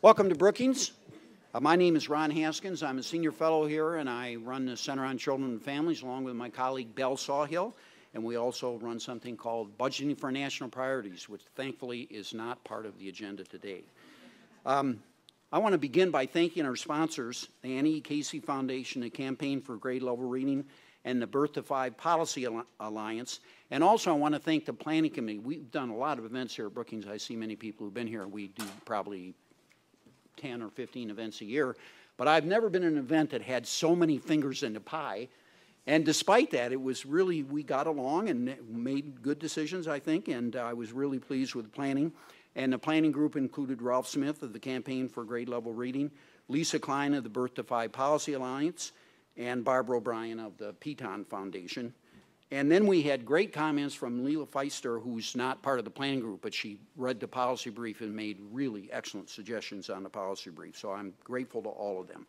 Welcome to Brookings. My name is Ron Haskins. I'm a senior fellow here, and I run the Center on Children and Families along with my colleague Belle Sawhill. And we also run something called Budgeting for National Priorities, which thankfully is not part of the agenda today. I want to begin by thanking our sponsors, the Annie E. Casey Foundation, the Campaign for Grade Level Reading, and the Birth to Five Policy Alliance. And also I want to thank the Planning Committee. We've done a lot of events here at Brookings. I see many people who've been here. We do probably 10 or 15 events a year. But I've never been in an event that had so many fingers in the pie. And despite that, it was really, we got along and made good decisions, I think, and I was really pleased with planning. And the planning group included Ralph Smith of the Campaign for Grade Level Reading, Lisa Klein of the Birth to Five Policy Alliance, and Barbara O'Brien of the Piton Foundation. And then we had great comments from Leila Feister, who's not part of the planning group, but she read the policy brief and made really excellent suggestions on the policy brief. So I'm grateful to all of them.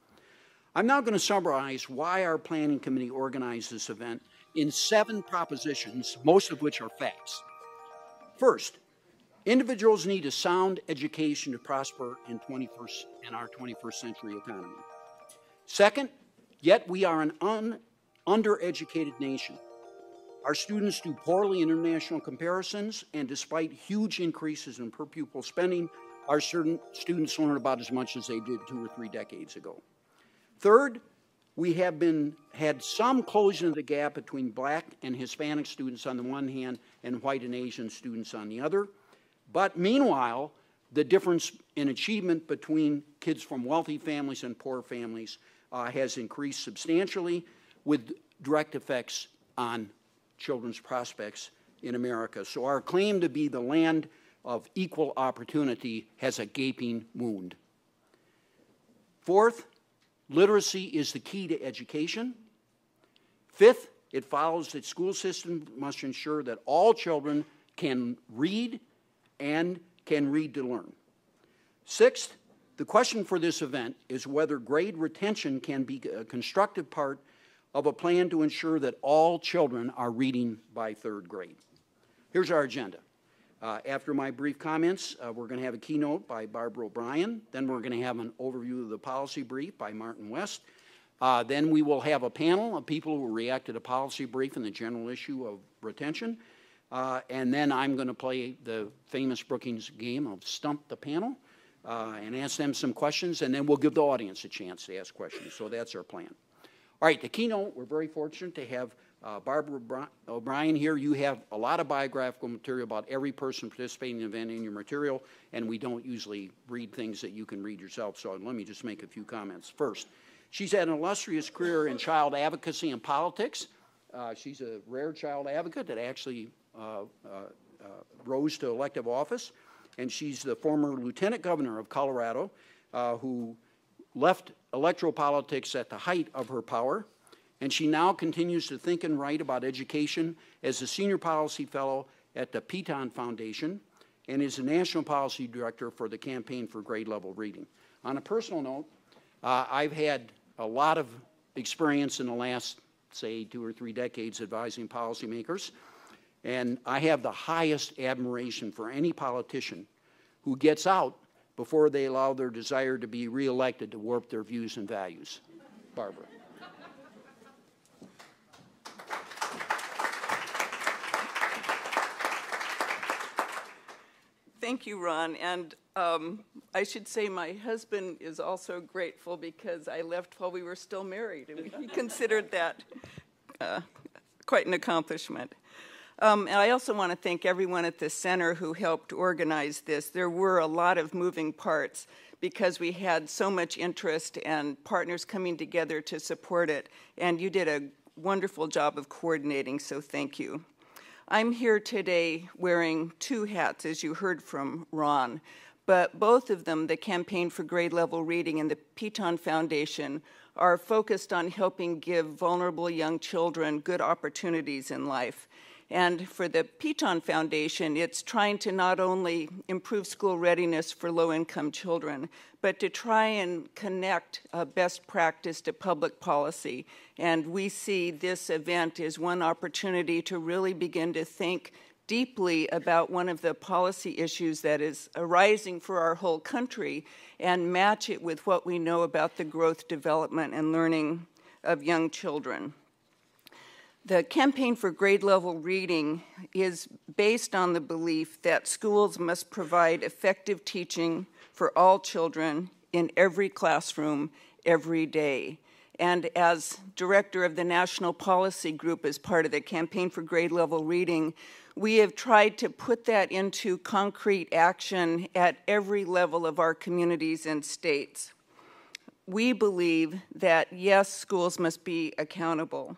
I'm now going to summarize why our planning committee organized this event in 7 propositions, most of which are facts. First, individuals need a sound education to prosper in our 21st century economy. Second, yet we are an undereducated nation. Our students do poorly in international comparisons, and despite huge increases in per pupil spending, our students learn about as much as they did 2 or 3 decades ago. Third, we have had some closing of the gap between Black and Hispanic students on the one hand and white and Asian students on the other. But meanwhile, the difference in achievement between kids from wealthy families and poor families has increased substantially, with direct effects on children's prospects in America. So our claim to be the land of equal opportunity has a gaping wound. Fourth, literacy is the key to education. Fifth, it follows that school systems must ensure that all children can read and can read to learn. Sixth, the question for this event is whether grade retention can be a constructive part of a plan to ensure that all children are reading by 3rd grade. Here's our agenda. After my brief comments, we're going to have a keynote by Barbara O'Brien. Then we're going to have an overview of the policy brief by Martin West. Then we will have a panel of people who will react to the policy brief and the general issue of retention. And then I'm going to play the famous Brookings game of Stump the Panel and ask them some questions, and then we'll give the audience a chance to ask questions. So that's our plan. All right, the keynote, we're very fortunate to have Barbara O'Brien here. You have a lot of biographical material about every person participating in the event in your material, and we don't usually read things that you can read yourself, so let me just make a few comments. First, she's had an illustrious career in child advocacy and politics. She's a rare child advocate that actually rose to elective office, and she's the former lieutenant governor of Colorado who left electoral politics at the height of her power, and she now continues to think and write about education as a senior policy fellow at the Piton Foundation and is the national policy director for the Campaign for Grade Level Reading. On a personal note, I've had a lot of experience in the last, say, 2 or 3 decades advising policymakers, and I have the highest admiration for any politician who gets out before they allow their desire to be reelected to warp their views and values. Barbara. Thank you, Ron. And I should say my husband is also grateful because I left while we were still married, and he considered that quite an accomplishment. And I also want to thank everyone at the center who helped organize this. There were a lot of moving parts because we had so much interest and partners coming together to support it. And you did a wonderful job of coordinating, so thank you. I'm here today wearing 2 hats, as you heard from Ron, but both of them, the Campaign for Grade Level Reading and the Piton Foundation, are focused on helping give vulnerable young children good opportunities in life. And for the Piton Foundation, it's trying to not only improve school readiness for low-income children, but to try and connect best practice to public policy. And we see this event as one opportunity to really begin to think deeply about one of the policy issues that is arising for our whole country and match it with what we know about the growth, development, and learning of young children. The Campaign for Grade Level Reading is based on the belief that schools must provide effective teaching for all children in every classroom every day. And as director of the National Policy Group as part of the Campaign for Grade Level Reading, we have tried to put that into concrete action at every level of our communities and states. We believe that, yes, schools must be accountable,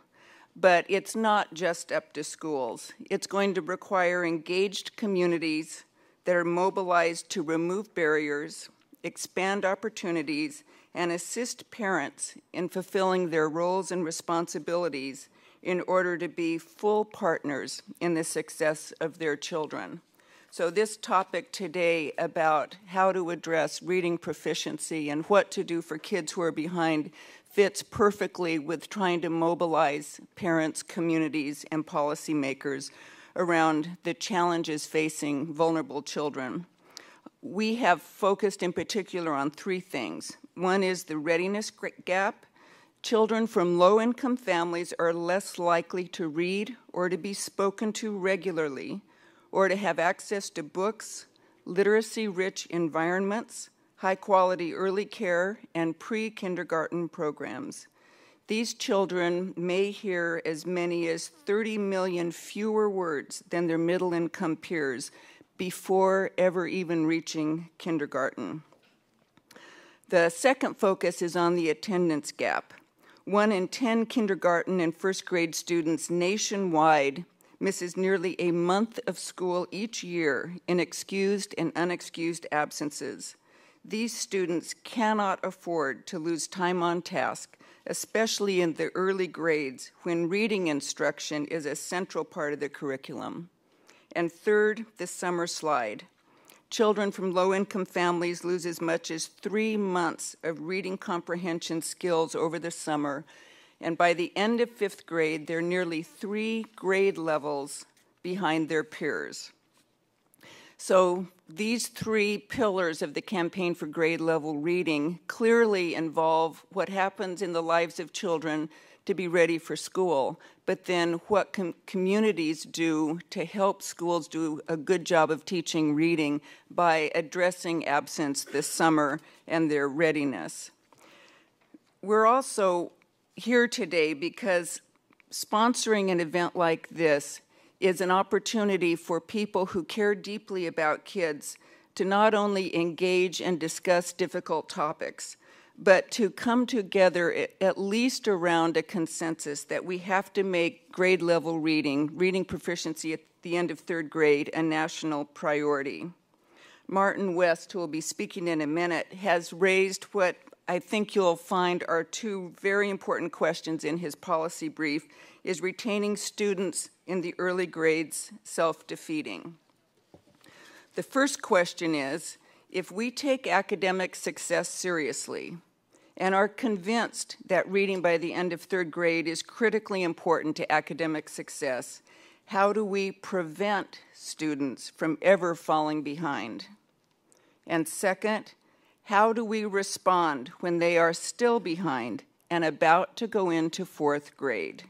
but it's not just up to schools. It's going to require engaged communities that are mobilized to remove barriers, expand opportunities, and assist parents in fulfilling their roles and responsibilities in order to be full partners in the success of their children. So this topic today about how to address reading proficiency and what to do for kids who are behind fits perfectly with trying to mobilize parents, communities, and policymakers around the challenges facing vulnerable children. We have focused in particular on three things. One is the readiness gap. Children from low-income families are less likely to read or to be spoken to regularly or to have access to books, literacy-rich environments, high-quality early care, and pre-kindergarten programs. These children may hear as many as 30 million fewer words than their middle-income peers before ever even reaching kindergarten. The second focus is on the attendance gap. 1 in 10 kindergarten and first grade students nationwide misses nearly a month of school each year in excused and unexcused absences. These students cannot afford to lose time on task, especially in the early grades when reading instruction is a central part of the curriculum. And third, the summer slide. Children from low-income families lose as much as 3 months of reading comprehension skills over the summer, and by the end of 5th grade, they're nearly 3 grade levels behind their peers. So these 3 pillars of the Campaign for Grade Level Reading clearly involve what happens in the lives of children to be ready for school, but then what communities do to help schools do a good job of teaching reading by addressing absence this summer and their readiness. We're also here today because sponsoring an event like this is an opportunity for people who care deeply about kids to not only engage and discuss difficult topics, but to come together at least around a consensus that we have to make grade level reading proficiency at the end of 3rd grade, a national priority. Martin West, who will be speaking in a minute, has raised what I think you'll find are 2 very important questions in his policy brief. Is retaining students in the early grades self-defeating? The first question is, if we take academic success seriously and are convinced that reading by the end of 3rd grade is critically important to academic success, how do we prevent students from ever falling behind? And second, how do we respond when they are still behind and about to go into 4th grade?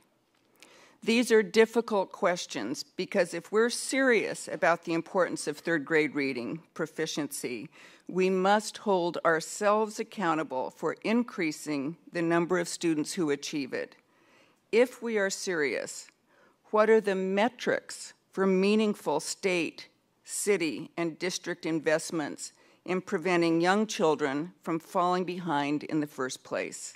These are difficult questions because if we're serious about the importance of 3rd grade reading proficiency, we must hold ourselves accountable for increasing the number of students who achieve it. If we are serious, what are the metrics for meaningful state, city, and district investments in preventing young children from falling behind in the first place?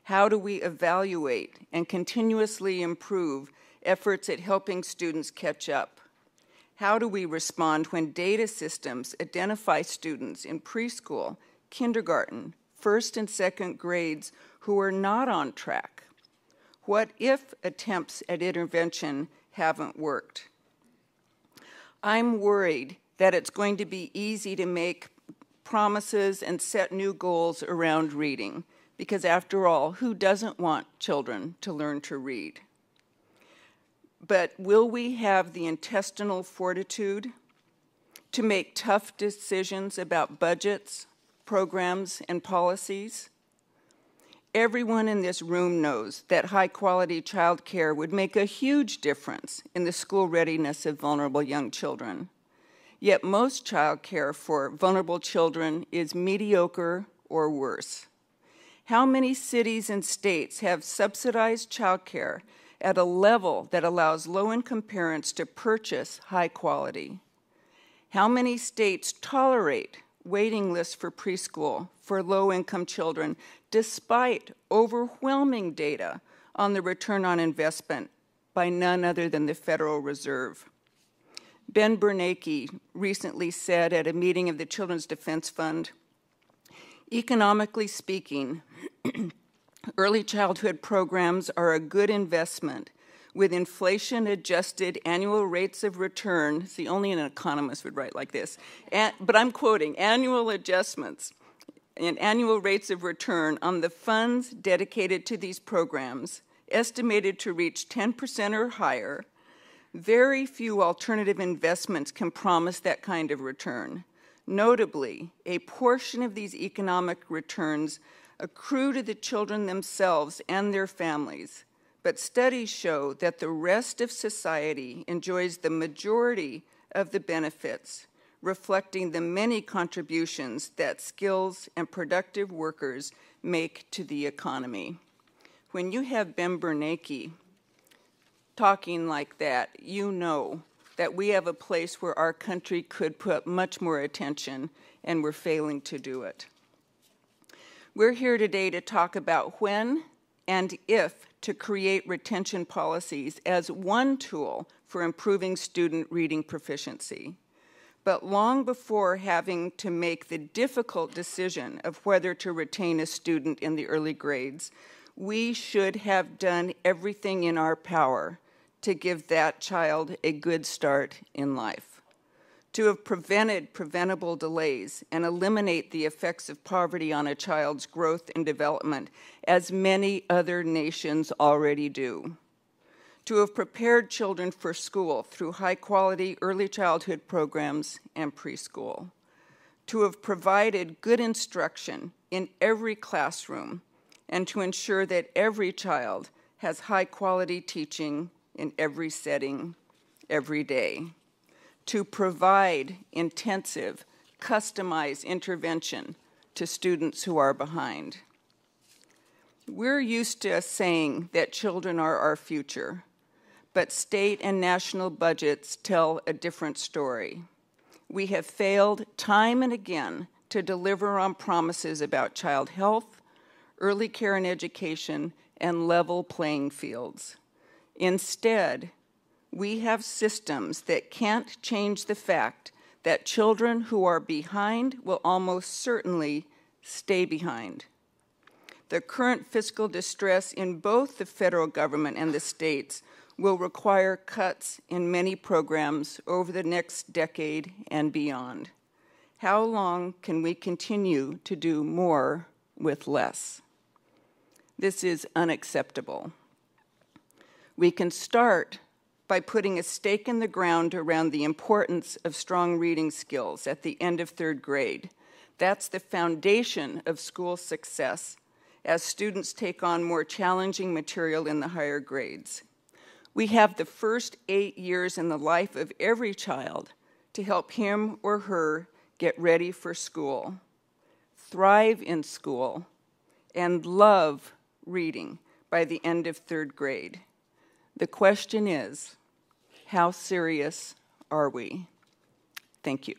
How do we evaluate and continuously improve efforts at helping students catch up? How do we respond when data systems identify students in preschool, kindergarten, 1st and 2nd grades who are not on track? What if attempts at intervention haven't worked? I'm worried that it's going to be easy to make promises and set new goals around reading, because after all, who doesn't want children to learn to read? But will we have the intestinal fortitude to make tough decisions about budgets, programs, and policies? Everyone in this room knows that high-quality child care would make a huge difference in the school readiness of vulnerable young children. Yet most child care for vulnerable children is mediocre or worse. How many cities and states have subsidized child care at a level that allows low-income parents to purchase high quality? How many states tolerate waiting lists for preschool for low-income children despite overwhelming data on the return on investment by none other than the Federal Reserve? Ben Bernanke recently said at a meeting of the Children's Defense Fund, economically speaking, early childhood programs are a good investment with inflation-adjusted annual rates of return. See, only an economist would write like this. But I'm quoting, annual adjustments and annual rates of return on the funds dedicated to these programs, estimated to reach 10% or higher. Very few alternative investments can promise that kind of return. Notably, a portion of these economic returns accrue to the children themselves and their families, but studies show that the rest of society enjoys the majority of the benefits, reflecting the many contributions that skills and productive workers make to the economy. When you have Ben Bernanke talking like that, you know that we have a place where our country could put much more attention, and we're failing to do it. We're here today to talk about when and if to create retention policies as one tool for improving student reading proficiency. But long before having to make the difficult decision of whether to retain a student in the early grades, we should have done everything in our power to give that child a good start in life, to have prevented preventable delays and eliminate the effects of poverty on a child's growth and development, as many other nations already do, to have prepared children for school through high-quality early childhood programs and preschool, to have provided good instruction in every classroom, and to ensure that every child has high-quality teaching in every setting, every day, to provide intensive, customized intervention to students who are behind. We're used to saying that children are our future, but state and national budgets tell a different story. We have failed time and again to deliver on promises about child health, early care and education, and level playing fields. Instead, we have systems that can't change the fact that children who are behind will almost certainly stay behind. The current fiscal distress in both the federal government and the states will require cuts in many programs over the next decade and beyond. How long can we continue to do more with less? This is unacceptable. We can start by putting a stake in the ground around the importance of strong reading skills at the end of third grade. That's the foundation of school success as students take on more challenging material in the higher grades. We have the first 8 years in the life of every child to help him or her get ready for school, thrive in school, and love reading by the end of third grade. The question is, how serious are we? Thank you.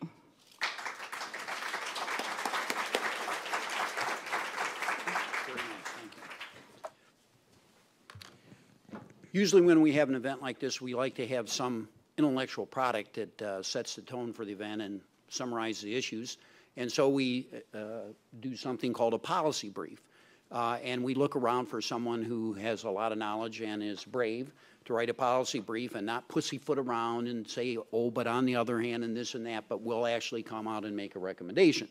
Usually when we have an event like this, we like to have some intellectual product that sets the tone for the event and summarizes the issues. And so we do something called a policy brief. And we look around for someone who has a lot of knowledge and is brave to write a policy brief and not pussyfoot around and say, oh, but on the other hand, and this and that, but will actually come out and make a recommendation.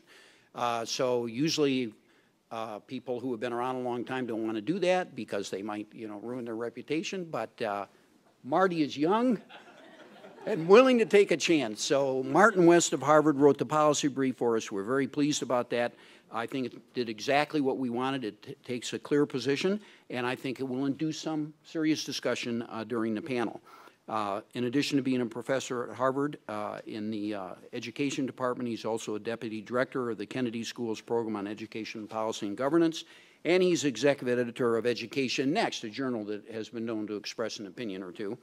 So usually people who have been around a long time don't want to do that because they might, ruin their reputation. But Marty is young and willing to take a chance. So Martin West of Harvard wrote the policy brief for us. We're very pleased about that. I think it did exactly what we wanted. It takes a clear position, and I think it will induce some serious discussion during the panel. In addition to being a professor at Harvard in the education department, he's also a deputy director of the Kennedy School's program on education policy and governance, and he's executive editor of Education Next, a journal that has been known to express an opinion or two.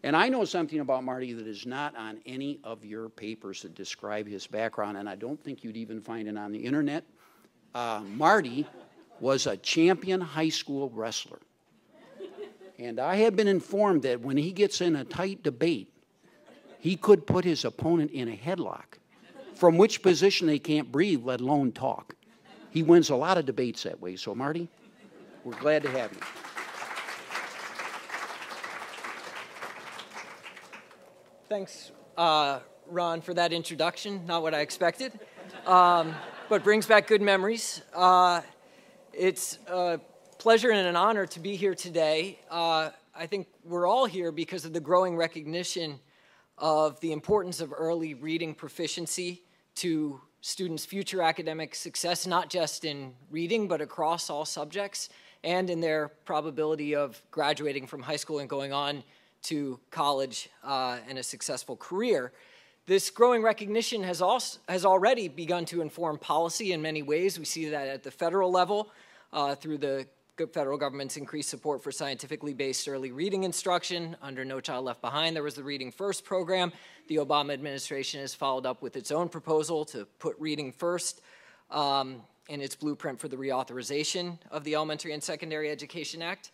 And I know something about Marty that is not on any of your papers that describe his background, and I don't think you'd even find it on the internet. Marty was a champion high school wrestler. And I have been informed that when he gets in a tight debate, he could put his opponent in a headlock, from which position they can't breathe, let alone talk. He wins a lot of debates that way. So, Marty, we're glad to have you. Thanks, Ron, for that introduction. Not what I expected, but brings back good memories. It's a pleasure and an honor to be here today. I think we're all here because of the growing recognition of the importance of early reading proficiency to students' future academic success, not just in reading, but across all subjects, and in their probability of graduating from high school and going on to college and a successful career. This growing recognition has already begun to inform policy in many ways. We see that at the federal level through the federal government's increased support for scientifically based early reading instruction. Under No Child Left Behind, there was the Reading First program. The Obama administration has followed up with its own proposal to put reading first in its blueprint for the reauthorization of the Elementary and Secondary Education Act.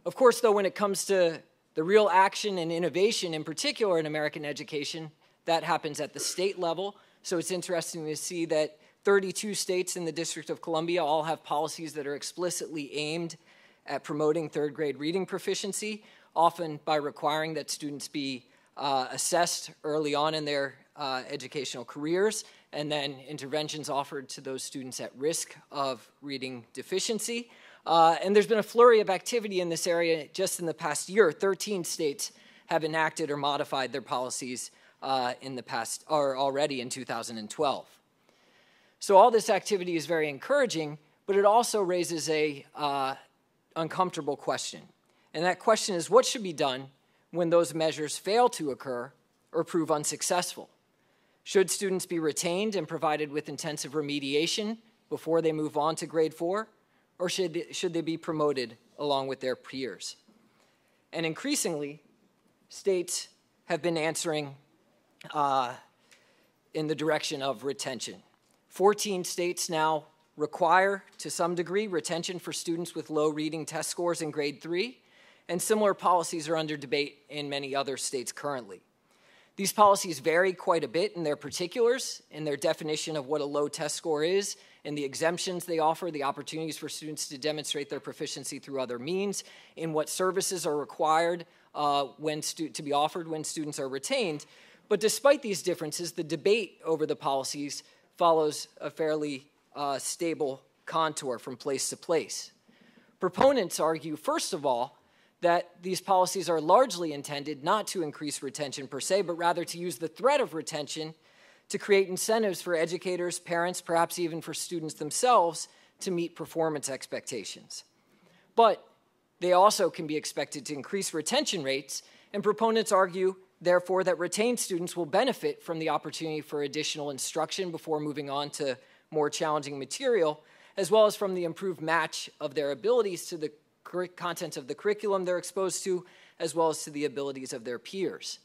Of course, though, when it comes to the real action and innovation, in particular in American education, that happens at the state level. So it's interesting to see that 32 states in the District of Columbia all have policies that are explicitly aimed at promoting third grade reading proficiency, often by requiring that students be assessed early on in their educational careers, and then interventions offered to those students at risk of reading deficiency. And there's been a flurry of activity in this area just in the past year. 13 states have enacted or modified their policies in the past, or already in 2012. So all this activity is very encouraging, but it also raises a uncomfortable question. And that question is, what should be done when those measures fail to occur or prove unsuccessful? Should students be retained and provided with intensive remediation before they move on to grade 4? Or should they be promoted along with their peers? And increasingly, states have been answering in the direction of retention. 14 states now require, to some degree, retention for students with low reading test scores in grade 3, and similar policies are under debate in many other states currently. These policies vary quite a bit in their particulars, in their definition of what a low test score is, in the exemptions they offer, the opportunities for students to demonstrate their proficiency through other means, in what services are required to be offered when students are retained. But despite these differences, the debate over the policies follows a fairly stable contour from place to place. Proponents argue, first of all, that these policies are largely intended not to increase retention per se, but rather to use the threat of retention to create incentives for educators, parents, perhaps even for students themselves to meet performance expectations. But they also can be expected to increase retention rates, and proponents argue, therefore, that retained students will benefit from the opportunity for additional instruction before moving on to more challenging material, as well as from the improved match of their abilities to the content of the curriculum they're exposed to, as well as to the abilities of their peers.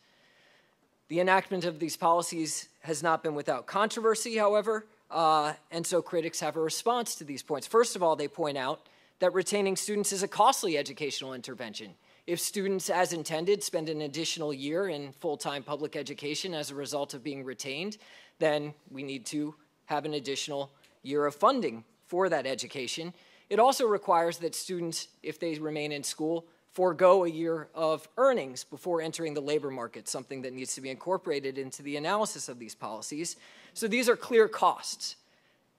The enactment of these policies has not been without controversy, however, and so critics have a response to these points. First of all, they point out that retaining students is a costly educational intervention. If students, as intended, spend an additional year in full-time public education as a result of being retained, then we need to have an additional year of funding for that education. It also requires that students, if they remain in school, forego a year of earnings before entering the labor market, something that needs to be incorporated into the analysis of these policies. So these are clear costs.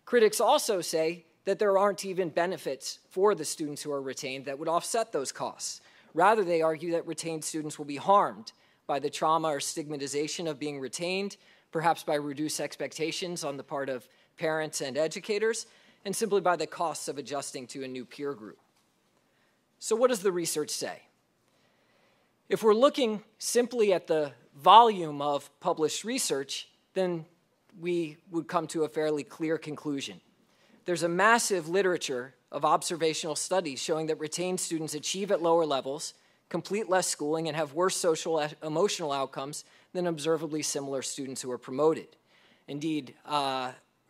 Critics also say that there aren't even benefits for the students who are retained that would offset those costs. Rather, they argue that retained students will be harmed by the trauma or stigmatization of being retained, perhaps by reduced expectations on the part of parents and educators, and simply by the costs of adjusting to a new peer group. So what does the research say? If we're looking simply at the volume of published research, then we would come to a fairly clear conclusion. There's a massive literature of observational studies showing that retained students achieve at lower levels, complete less schooling, and have worse social emotional outcomes than observably similar students who are promoted. Indeed,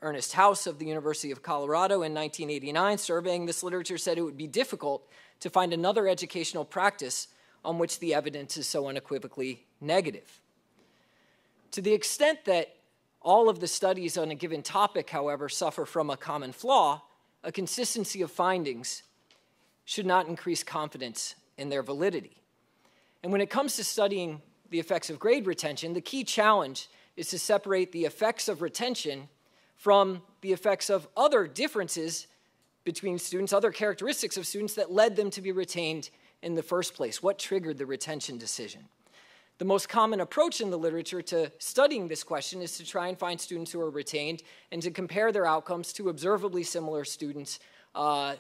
Ernest House of the University of Colorado in 1989, surveying this literature, said it would be difficult to find another educational practice on which the evidence is so unequivocally negative. To the extent that all of the studies on a given topic, however, suffer from a common flaw, a consistency of findings should not increase confidence in their validity. And when it comes to studying the effects of grade retention, the key challenge is to separate the effects of retention from the effects of other differences between students, other characteristics of students that led them to be retained in the first place. What triggered the retention decision? The most common approach in the literature to studying this question is to try and find students who are retained and to compare their outcomes to observably similar students,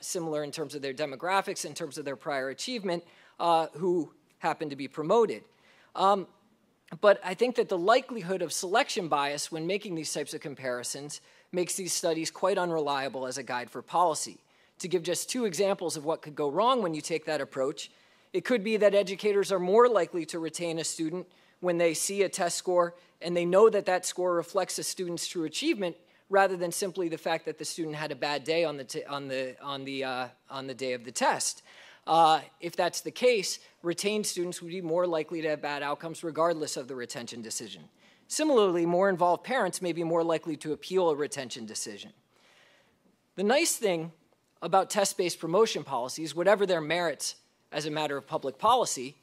similar in terms of their demographics, in terms of their prior achievement, who happen to be promoted. But I think that the likelihood of selection bias when making these types of comparisons makes these studies quite unreliable as a guide for policy. To give just two examples of what could go wrong when you take that approach, it could be that educators are more likely to retain a student when they see a test score and they know that that score reflects a student's true achievement rather than simply the fact that the student had a bad day on the day of the test. If that's the case, retained students would be more likely to have bad outcomes regardless of the retention decision. Similarly, more involved parents may be more likely to appeal a retention decision. The nice thing about test-based promotion policies, whatever their merits as a matter of public policy,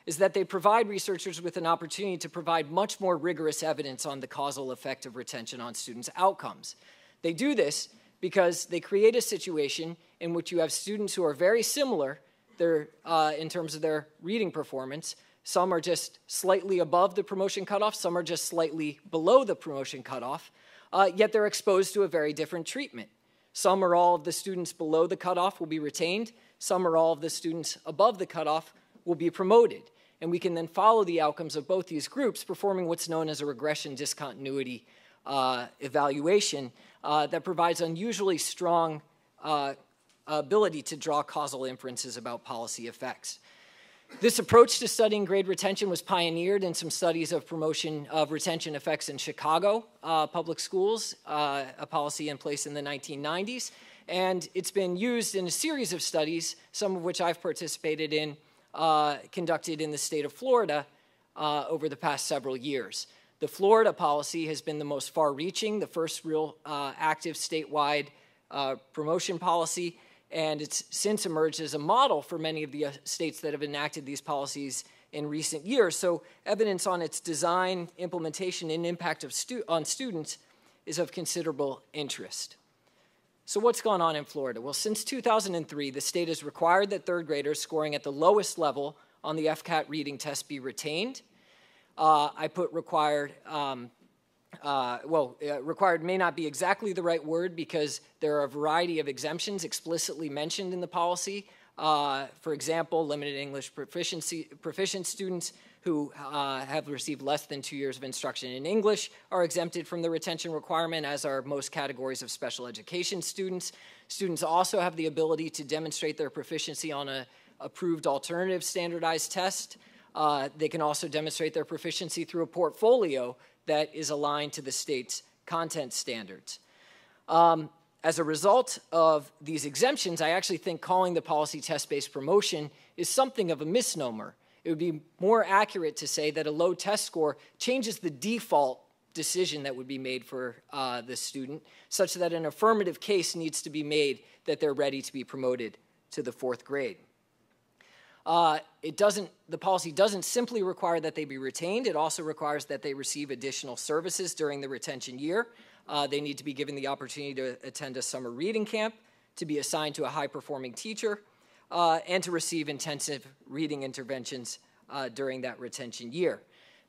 is that they provide researchers with an opportunity to provide much more rigorous evidence on the causal effect of retention on students' outcomes. They do this because they create a situation in which you have students who are very similar in terms of their reading performance. Some are just slightly above the promotion cutoff, some are just slightly below the promotion cutoff, yet they're exposed to a very different treatment. Some or all of the students below the cutoff will be retained, some or all of the students above the cutoff will be promoted. And we can then follow the outcomes of both these groups, performing what's known as a regression discontinuity evaluation that provides unusually strong ability to draw causal inferences about policy effects. This approach to studying grade retention was pioneered in some studies of retention effects in Chicago public schools, a policy in place in the 1990s. And it's been used in a series of studies, some of which I've participated in, conducted in the state of Florida over the past several years. The Florida policy has been the most far-reaching, the first real active statewide promotion policy, and it's since emerged as a model for many of the states that have enacted these policies in recent years. So evidence on its design, implementation, and impact on students is of considerable interest. So what's gone on in Florida? Well, since 2003, the state has required that third graders scoring at the lowest level on the FCAT reading test be retained. I put required, required may not be exactly the right word because there are a variety of exemptions explicitly mentioned in the policy. For example, limited English proficient students who have received less than 2 years of instruction in English are exempted from the retention requirement, as are most categories of special education students. Students also have the ability to demonstrate their proficiency on an approved alternative standardized test. They can also demonstrate their proficiency through a portfolio that is aligned to the state's content standards. As a result of these exemptions, I actually think calling the policy test-based promotion is something of a misnomer. It would be more accurate to say that a low test score changes the default decision that would be made for the student, such that an affirmative case needs to be made that they're ready to be promoted to the fourth grade. The policy doesn't simply require that they be retained. It also requires that they receive additional services during the retention year. They need to be given the opportunity to attend a summer reading camp, to be assigned to a high-performing teacher, and to receive intensive reading interventions during that retention year.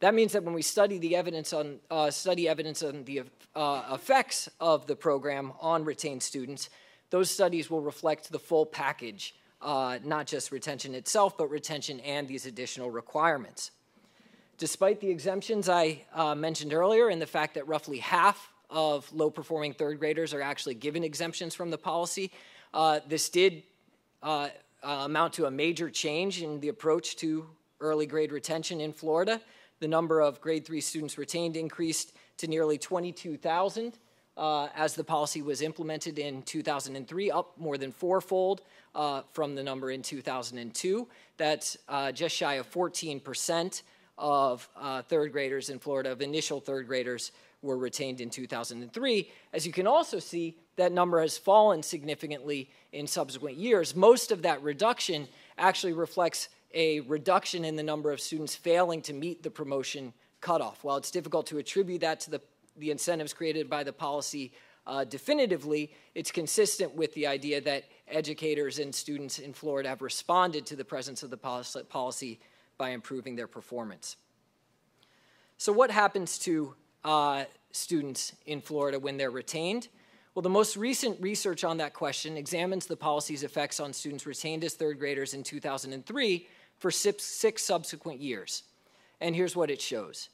That means that when we study the evidence on the effects of the program on retained students, those studies will reflect the full package, not just retention itself, but retention and these additional requirements. Despite the exemptions I mentioned earlier and the fact that roughly half of low-performing third graders are actually given exemptions from the policy, this did amount to a major change in the approach to early grade retention in Florida. The number of grade 3 students retained increased to nearly 22,000 as the policy was implemented in 2003, up more than fourfold from the number in 2002. That's just shy of 14% of third graders in Florida, of initial third graders, were retained in 2003. As you can also see, that number has fallen significantly in subsequent years. Most of that reduction actually reflects a reduction in the number of students failing to meet the promotion cutoff. While it's difficult to attribute that to the incentives created by the policy definitively, it's consistent with the idea that educators and students in Florida have responded to the presence of the policy by improving their performance. So what happens to students in Florida when they're retained? Well, the most recent research on that question examines the policy's effects on students retained as third graders in 2003 for six subsequent years. And here's what it shows.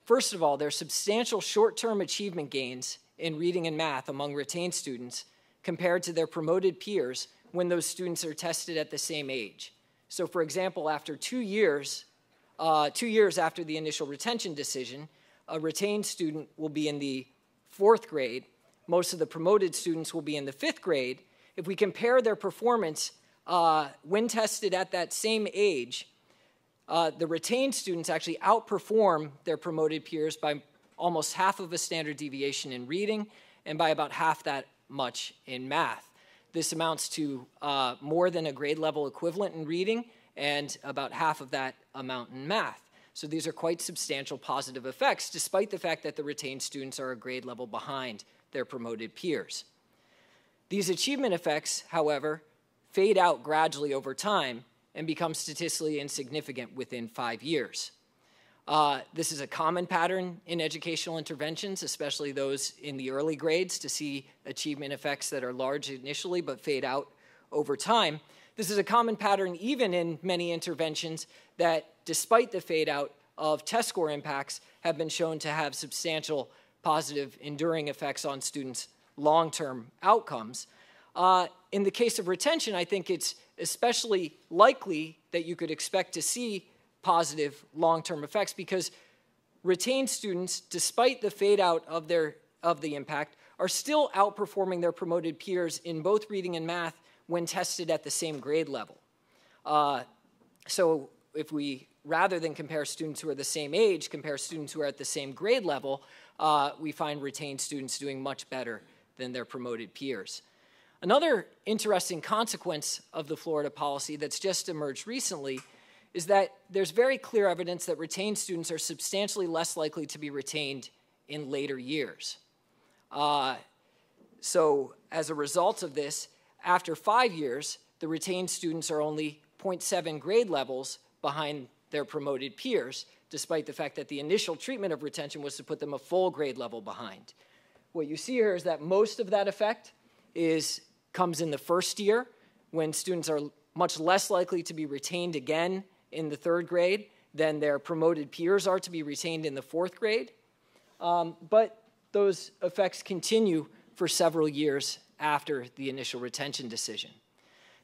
First of all, there's substantial short-term achievement gains in reading and math among retained students compared to their promoted peers when those students are tested at the same age. So for example, after 2 years after the initial retention decision, a retained student will be in the 4th grade. Most of the promoted students will be in the 5th grade. If we compare their performance when tested at that same age, the retained students actually outperform their promoted peers by almost half of a standard deviation in reading and by about half that much in math. This amounts to more than a grade level equivalent in reading and about half of that amount in math. So these are quite substantial positive effects, despite the fact that the retained students are a grade level behind their promoted peers. These achievement effects, however, fade out gradually over time and become statistically insignificant within 5 years. This is a common pattern in educational interventions, especially those in the early grades, to see achievement effects that are large initially but fade out over time. This is a common pattern even in many interventions that, despite the fade out of test score impacts, have been shown to have substantial positive enduring effects on students' long-term outcomes. In the case of retention, I think it's especially likely that you could expect to see positive long-term effects because retained students, despite the fade out of the impact, are still outperforming their promoted peers in both reading and math when tested at the same grade level. So if we, rather than compare students who are the same age, compare students who are at the same grade level, we find retained students doing much better than their promoted peers. Another interesting consequence of the Florida policy that's just emerged recently is that there's very clear evidence that retained students are substantially less likely to be retained in later years. So as a result of this, after 5 years, the retained students are only 0.7 grade levels behind their promoted peers, despite the fact that the initial treatment of retention was to put them a full grade level behind. What you see here is that most of that effect comes in the first year, when students are much less likely to be retained again in the 3rd grade than their promoted peers are to be retained in the 4th grade. But those effects continue for several years after the initial retention decision.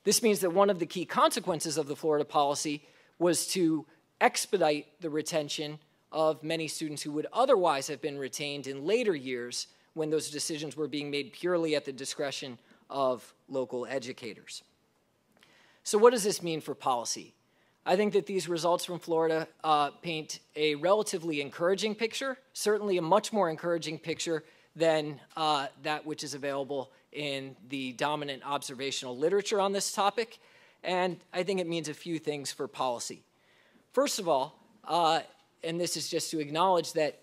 This means that one of the key consequences of the Florida policy was to expedite the retention of many students who would otherwise have been retained in later years when those decisions were being made purely at the discretion of local educators. So what does this mean for policy? I think that these results from Florida paint a relatively encouraging picture, certainly a much more encouraging picture than that which is available in the dominant observational literature on this topic, and I think it means a few things for policy. First of all, and this is just to acknowledge that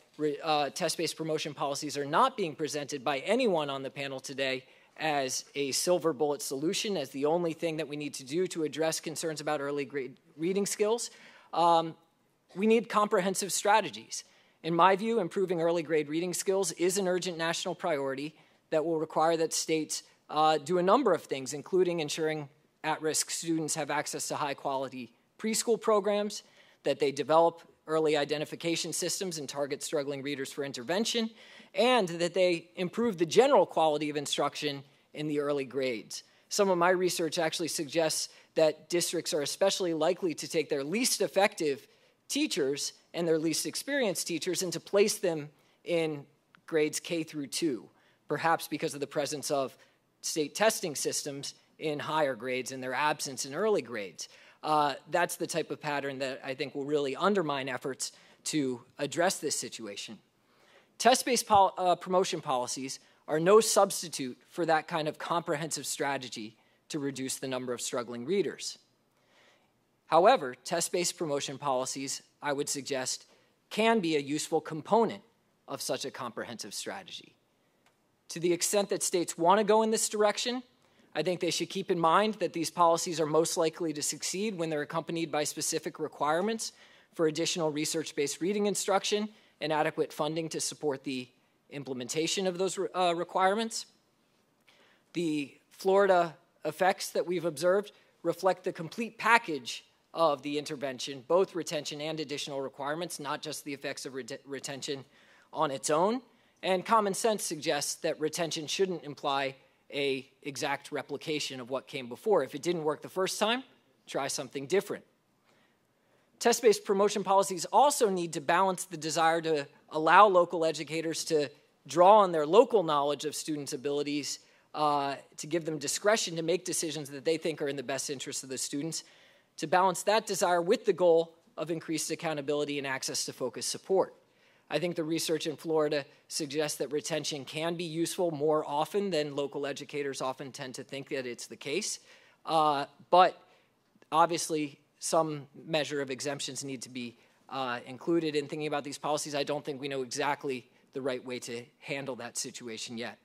test-based promotion policies are not being presented by anyone on the panel today as a silver bullet solution, as the only thing that we need to do to address concerns about early grade reading skills. We need comprehensive strategies. In my view, improving early grade reading skills is an urgent national priority that will require that states do a number of things, including ensuring at-risk students have access to high-quality preschool programs, that they develop early identification systems and target struggling readers for intervention, and that they improve the general quality of instruction in the early grades. Some of my research actually suggests that districts are especially likely to take their least effective teachers and their least experienced teachers and to place them in grades K through 2, perhaps because of the presence of state testing systems in higher grades and their absence in early grades. That's the type of pattern that I think will really undermine efforts to address this situation. Test-based promotion policies are no substitute for that kind of comprehensive strategy to reduce the number of struggling readers. However, test-based promotion policies, I would suggest, can be a useful component of such a comprehensive strategy. To the extent that states want to go in this direction, I think they should keep in mind that these policies are most likely to succeed when they're accompanied by specific requirements for additional research-based reading instruction and adequate funding to support the implementation of those requirements. The Florida effects that we've observed reflect the complete package of the intervention, both retention and additional requirements, not just the effects of retention on its own. And common sense suggests that retention shouldn't imply an exact replication of what came before. If it didn't work the first time, try something different. Test-based promotion policies also need to balance the desire to allow local educators to draw on their local knowledge of students' abilities, to give them discretion to make decisions that they think are in the best interest of the students, to balance that desire with the goal of increased accountability and access to focused support. I think the research in Florida suggests that retention can be useful more often than local educators often tend to think that it's the case. But obviously, some measure of exemptions need to be included in thinking about these policies. I don't think we know exactly the right way to handle that situation yet.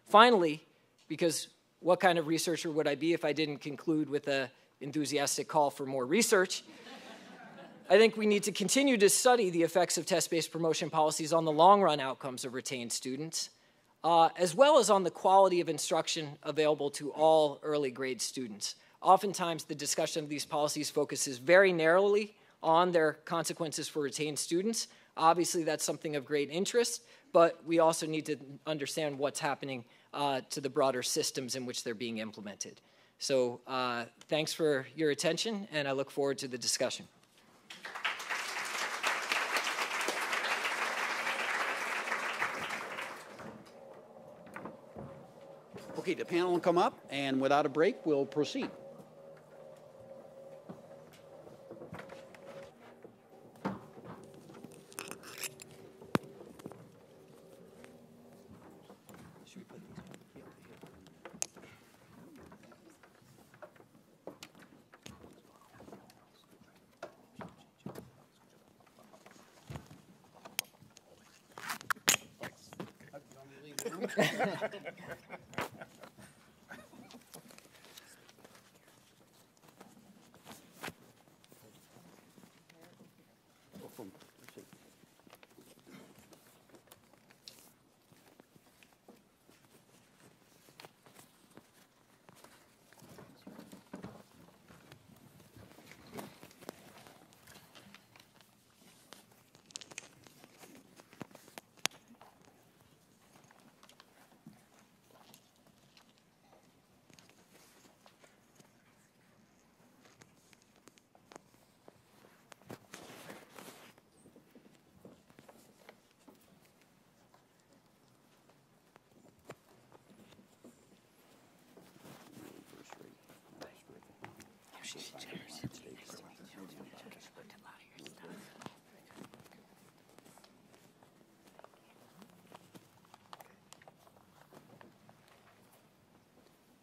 Finally, because what kind of researcher would I be if I didn't conclude with an enthusiastic call for more research? I think we need to continue to study the effects of test-based promotion policies on the long-run outcomes of retained students, as well as on the quality of instruction available to all early grade students. Oftentimes, the discussion of these policies focuses very narrowly on their consequences for retained students. Obviously, that's something of great interest, but we also need to understand what's happening to the broader systems in which they're being implemented. So thanks for your attention, and I look forward to the discussion. Okay, the panel will come up, and without a break, we'll proceed.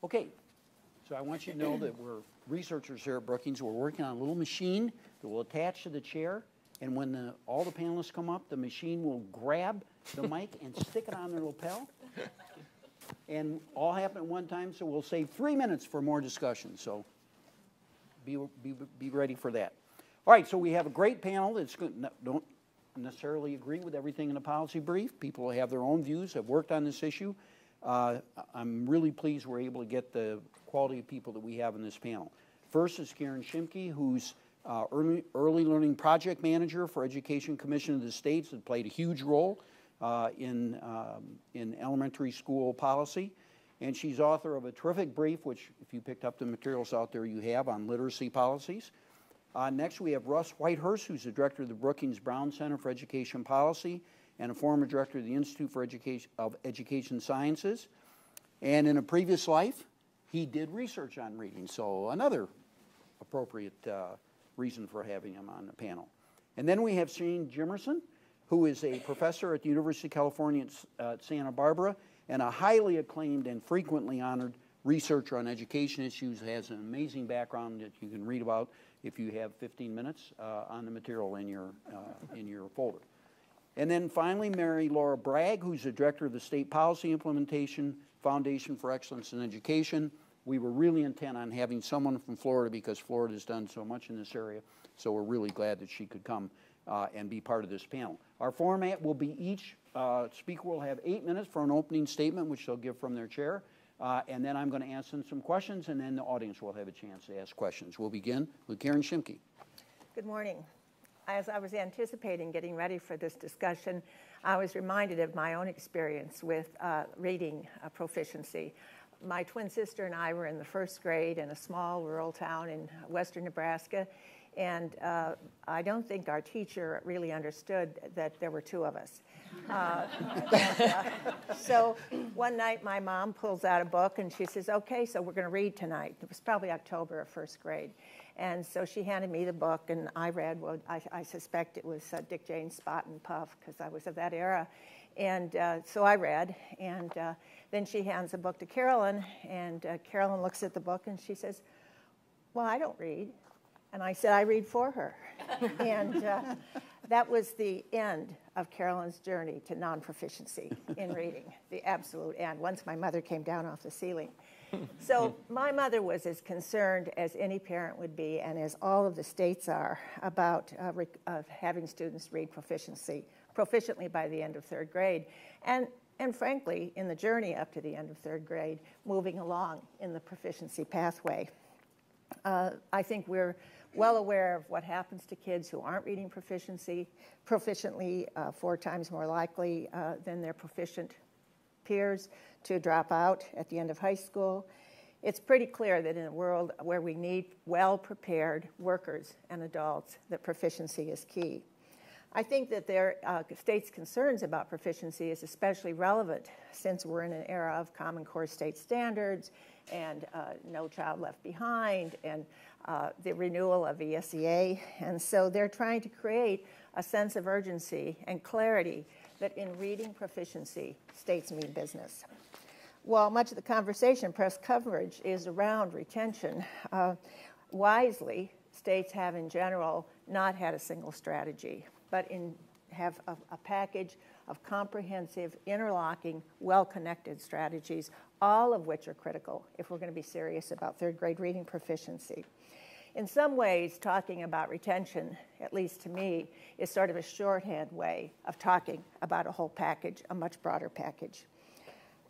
Okay, so I want you to know that we're researchers here at Brookings. We're working on a little machine that will attach to the chair, and when all the panelists come up, the machine will grab the mic and stick it on their lapel. and all happen at one time, so we'll save 3 minutes for more discussion. So be ready for that. All right, so we have a great panel that's don't necessarily agree with everything in the policy brief. People have their own views, have worked on this issue. I'm really pleased we're able to get the quality of people that we have in this panel. First is Karen Shimke, who's early learning project manager for Education Commission of the States, that played a huge role in elementary school policy. And she's author of a terrific brief, which if you picked up the materials out there you have on literacy policies. Next we have Russ Whitehurst, who's the director of the Brookings Brown Center for Education Policy and a former director of the Institute for Education Sciences. And in a previous life, he did research on reading, so another appropriate reason for having him on the panel. And then we have Shane Jimerson, who is a professor at the University of California at Santa Barbara and a highly acclaimed and frequently honored researcher on education issues, has an amazing background that you can read about if you have 15 minutes on the material in your folder. And then finally, Mary Laura Bragg, who's the director of the State Policy Implementation Foundation for Excellence in Education. We were really intent on having someone from Florida because Florida has done so much in this area, so we're really glad that she could come and be part of this panel. Our format will be each speaker will have 8 minutes for an opening statement, which they'll give from their chair, and then I'm going to ask them some questions, and then the audience will have a chance to ask questions. We'll begin with Karen Shimke. Good morning. As I was anticipating getting ready for this discussion, I was reminded of my own experience with reading proficiency. My twin sister and I were in the first grade in a small rural town in western Nebraska, and I don't think our teacher really understood that there were two of us. So one night my mom pulls out a book and she says, okay, so we're going to read tonight. It was probably October of first grade. And so she handed me the book, and I read, well, I suspect it was Dick Jane's Spot and Puff, because I was of that era. And so I read, and then she hands the book to Carolyn, and Carolyn looks at the book, and she says, well, I don't read. And I said, I read for her. And that was the end of Carolyn's journey to non-proficiency in reading, the absolute end, once my mother came down off the ceiling. So my mother was as concerned as any parent would be, and as all of the states are, about having students read proficiently by the end of third grade. And frankly, in the journey up to the end of third grade, moving along in the proficiency pathway. I think we're well aware of what happens to kids who aren't reading proficiently, 4 times more likely than their proficient peers to drop out at the end of high school. It's pretty clear that in a world where we need well-prepared workers and adults, that proficiency is key. I think that their state's concerns about proficiency is especially relevant since we're in an era of Common Core state standards and No Child Left Behind and the renewal of ESEA. And so they're trying to create a sense of urgency and clarity that in reading proficiency, states mean business. While much of the conversation, press coverage, is around retention, wisely, states have in general not had a single strategy, but have a package of comprehensive, interlocking, well-connected strategies, all of which are critical if we're going to be serious about third grade reading proficiency. In some ways, talking about retention, at least to me, is sort of a shorthand way of talking about a whole package, a much broader package.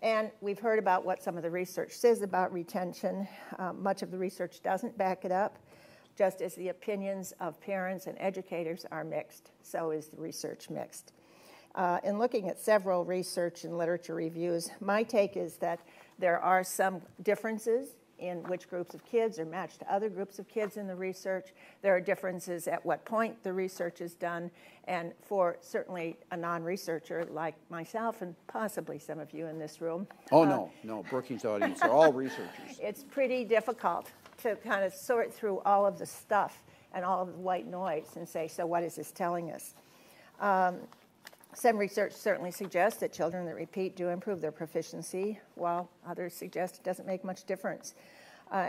And we've heard about what some of the research says about retention. Much of the research doesn't back it up. Just as the opinions of parents and educators are mixed, so is the research mixed. In looking at several research and literature reviews, my take is that there are some differences in which groups of kids are matched to other groups of kids in the research. There are differences at what point the research is done, and for certainly a non-researcher like myself and possibly some of you in this room. Oh, no, Brookings audience, they're all researchers. It's pretty difficult to kind of sort through all of the stuff and all of the white noise and say, so what is this telling us? Some research certainly suggests that children that repeat do improve their proficiency, while others suggest it doesn't make much difference.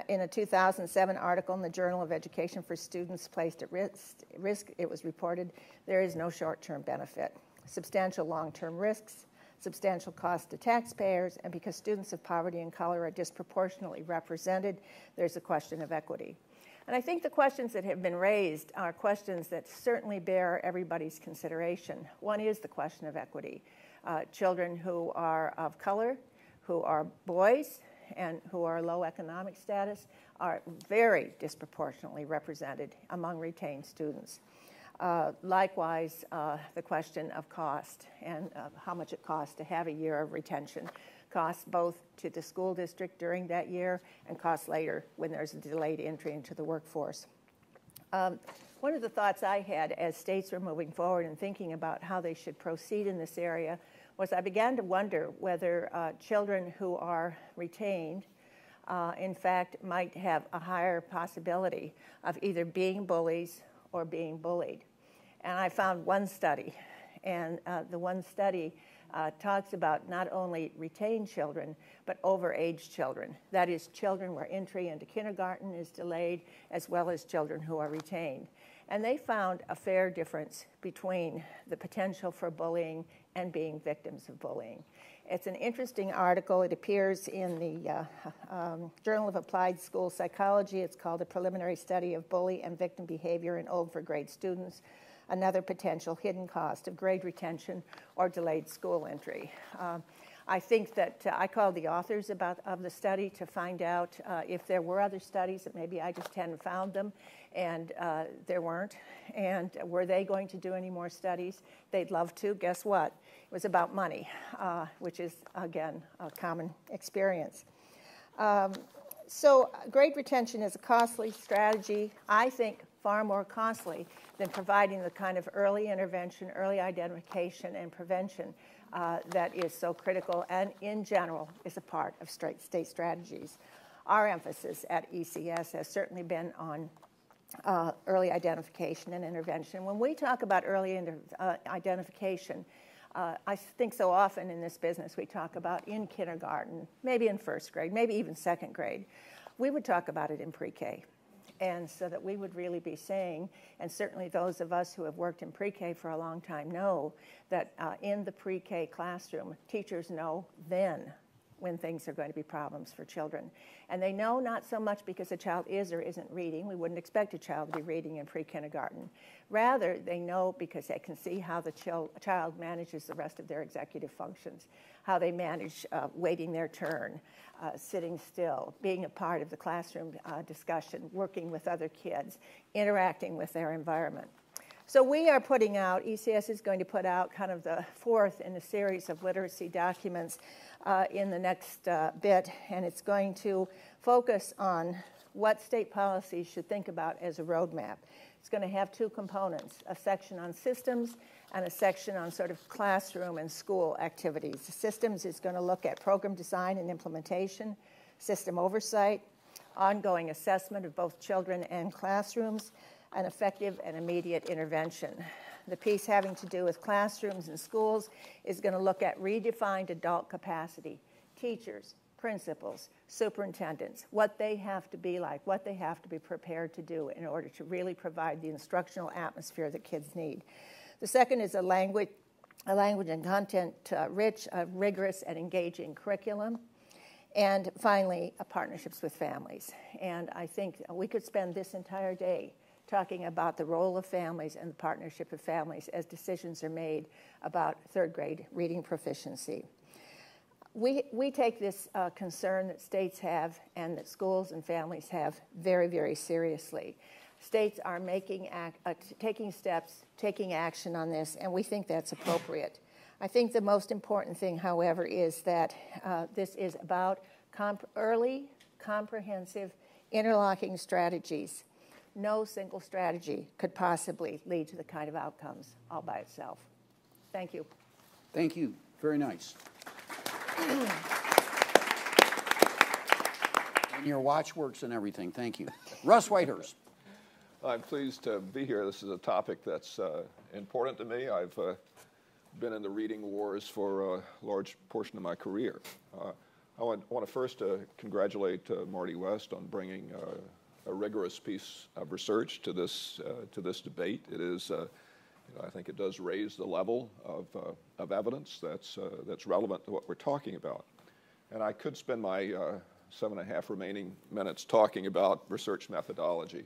In a 2007 article in the Journal of Education for Students Placed at Risk, it was reported there is no short-term benefit. Substantial long-term risks, substantial cost to taxpayers, and because students of poverty and color are disproportionately represented, there's a question of equity. And I think the questions that have been raised are questions that certainly bear everybody's consideration. One is the question of equity. Children who are of color, who are boys, and who are low economic status are very disproportionately represented among retained students. Likewise, the question of cost and how much it costs to have a year of retention. Costs both to the school district during that year and costs later when there's a delayed entry into the workforce. One of the thoughts I had as states were moving forward and thinking about how they should proceed in this area was I began to wonder whether children who are retained in fact might have a higher possibility of either being bullies or being bullied. And I found one study, and the one study talks about not only retained children, but overage children. That is, children where entry into kindergarten is delayed, as well as children who are retained. And they found a fair difference between the potential for bullying and being victims of bullying. It's an interesting article. It appears in the Journal of Applied School Psychology. It's called A Preliminary Study of Bully and Victim Behavior in Older Grade Students, Another Potential Hidden Cost of Grade Retention or Delayed School Entry. I think that I called the authors of the study to find out if there were other studies, that maybe I just hadn't found them, and there weren't. And were they going to do any more studies? They'd love to. Guess what? It was about money, which is, again, a common experience. So grade retention is a costly strategy, I think far more costly than providing the kind of early intervention, early identification, and prevention that is so critical and, in general, is a part of state strategies. Our emphasis at ECS has certainly been on early identification and intervention. When we talk about early identification, I think so often in this business we talk about in kindergarten, maybe in first grade, maybe even second grade. We would talk about it in pre-K. And so that we would really be saying, and certainly those of us who have worked in pre-K for a long time know that in the pre-K classroom, teachers know then when things are going to be problems for children. And they know not so much because a child is or isn't reading. We wouldn't expect a child to be reading in pre-kindergarten. Rather, they know because they can see how the child manages the rest of their executive functions, how they manage waiting their turn, sitting still, being a part of the classroom discussion, working with other kids, interacting with their environment. So we are putting out, ECS is going to put out kind of the fourth in a series of literacy documents in the next bit, and it's going to focus on what state policies should think about as a roadmap. It's going to have two components, a section on systems and a section on sort of classroom and school activities. The systems is going to look at program design and implementation, system oversight, ongoing assessment of both children and classrooms, and effective and immediate intervention. The piece having to do with classrooms and schools is going to look at redefined adult capacity, teachers, principals, superintendents, what they have to be like, what they have to be prepared to do in order to really provide the instructional atmosphere that kids need. The second is a language and content rich, rigorous, and engaging curriculum. And finally, partnerships with families. And I think we could spend this entire day talking about the role of families and the partnership of families as decisions are made about third grade reading proficiency. We take this concern that states have and that schools and families have very, very seriously. States are taking steps, taking action on this, and we think that's appropriate. I think the most important thing, however, is that this is about early, comprehensive, interlocking strategies. No single strategy could possibly lead to the kind of outcomes all by itself. Thank you. Thank you. Very nice. And your watch works and everything. Thank you. Russ Whitehurst. I'm pleased to be here. This is a topic that's important to me. I've been in the reading wars for a large portion of my career. I want to first congratulate Marty West on bringing a rigorous piece of research to this debate. It is I think it does raise the level of evidence that's relevant to what we're talking about. And I could spend my 7.5 remaining minutes talking about research methodology,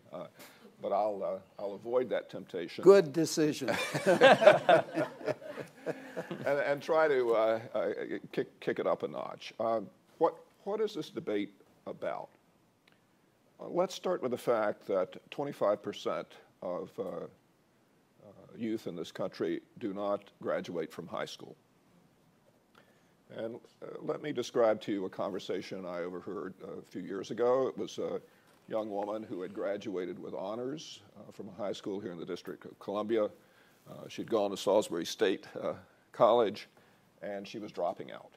but I'll avoid that temptation. Good decision. and try to kick it up a notch. What is this debate about? Let's start with the fact that 25% of youth in this country do not graduate from high school. And let me describe to you a conversation I overheard a few years ago. It was a young woman who had graduated with honors from a high school here in the District of Columbia. She'd gone to Salisbury State College, and she was dropping out.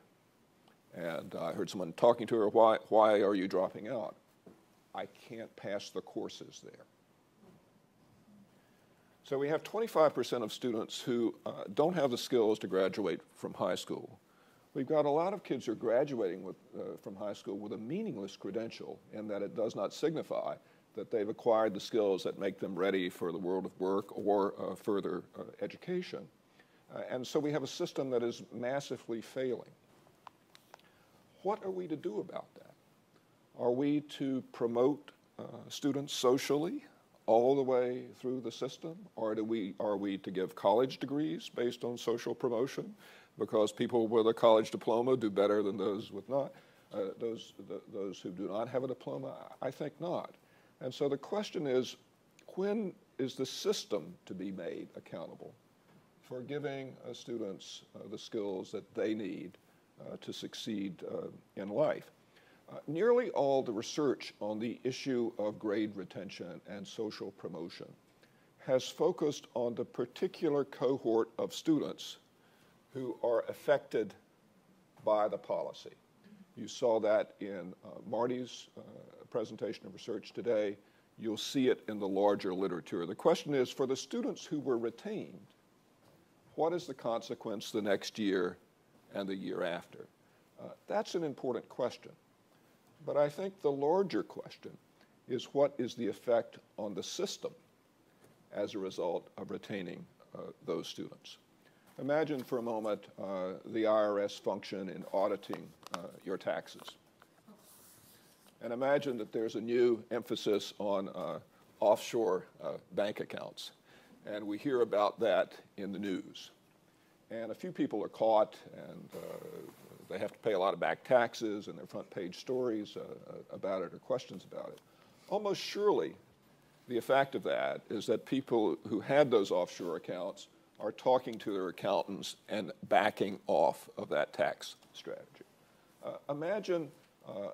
And I heard someone talking to her, why are you dropping out? I can't pass the courses there. So we have 25% of students who don't have the skills to graduate from high school. We've got a lot of kids who are graduating from high school with a meaningless credential in that it does not signify that they've acquired the skills that make them ready for the world of work or further education. And so we have a system that is massively failing. What are we to do about that? Are we to promote students socially all the way through the system? Or are we to give college degrees based on social promotion because people with a college diploma do better than those with not, those who do not have a diploma? I think not. And so the question is, when is the system to be made accountable for giving students the skills that they need to succeed in life? Nearly all the research on the issue of grade retention and social promotion has focused on the particular cohort of students who are affected by the policy. You saw that in Marty's presentation of research today. You'll see it in the larger literature. The question is, for the students who were retained, what is the consequence the next year and the year after? That's an important question. But I think the larger question is, what is the effect on the system as a result of retaining those students? Imagine for a moment the IRS function in auditing your taxes. And imagine that there's a new emphasis on offshore bank accounts. And we hear about that in the news. And a few people are caught, and they have to pay a lot of back taxes, and there are front page stories about it or questions about it. Almost surely, the effect of that is that people who had those offshore accounts are talking to their accountants and backing off of that tax strategy. Imagine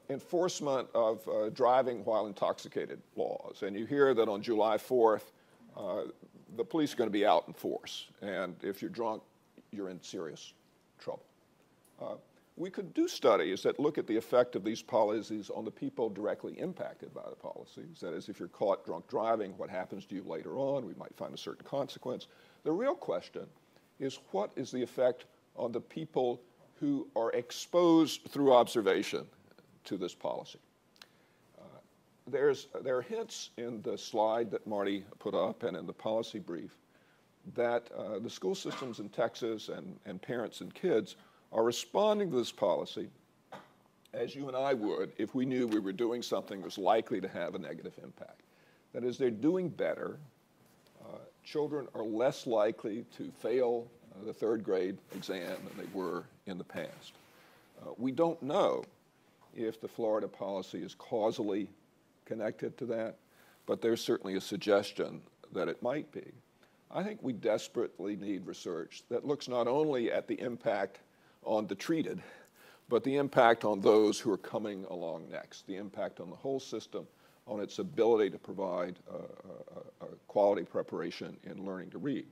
enforcement of driving while intoxicated laws, and you hear that on July 4th, the police are going to be out in force, and if you're drunk, you're in serious trouble. We could do studies that look at the effect of these policies on the people directly impacted by the policies. That is, if you're caught drunk driving, what happens to you later on? We might find a certain consequence. The real question is, what is the effect on the people who are exposed through observation to this policy? There are hints in the slide that Marty put up and in the policy brief that the school systems in Texas and parents and kids are responding to this policy as you and I would if we knew we were doing something that was likely to have a negative impact. That is, they're doing better. Children are less likely to fail the third grade exam than they were in the past. We don't know if the Florida policy is causally connected to that, but there's certainly a suggestion that it might be. I think we desperately need research that looks not only at the impact on the treated, but the impact on those who are coming along next, the impact on the whole system, on its ability to provide a quality preparation in learning to read.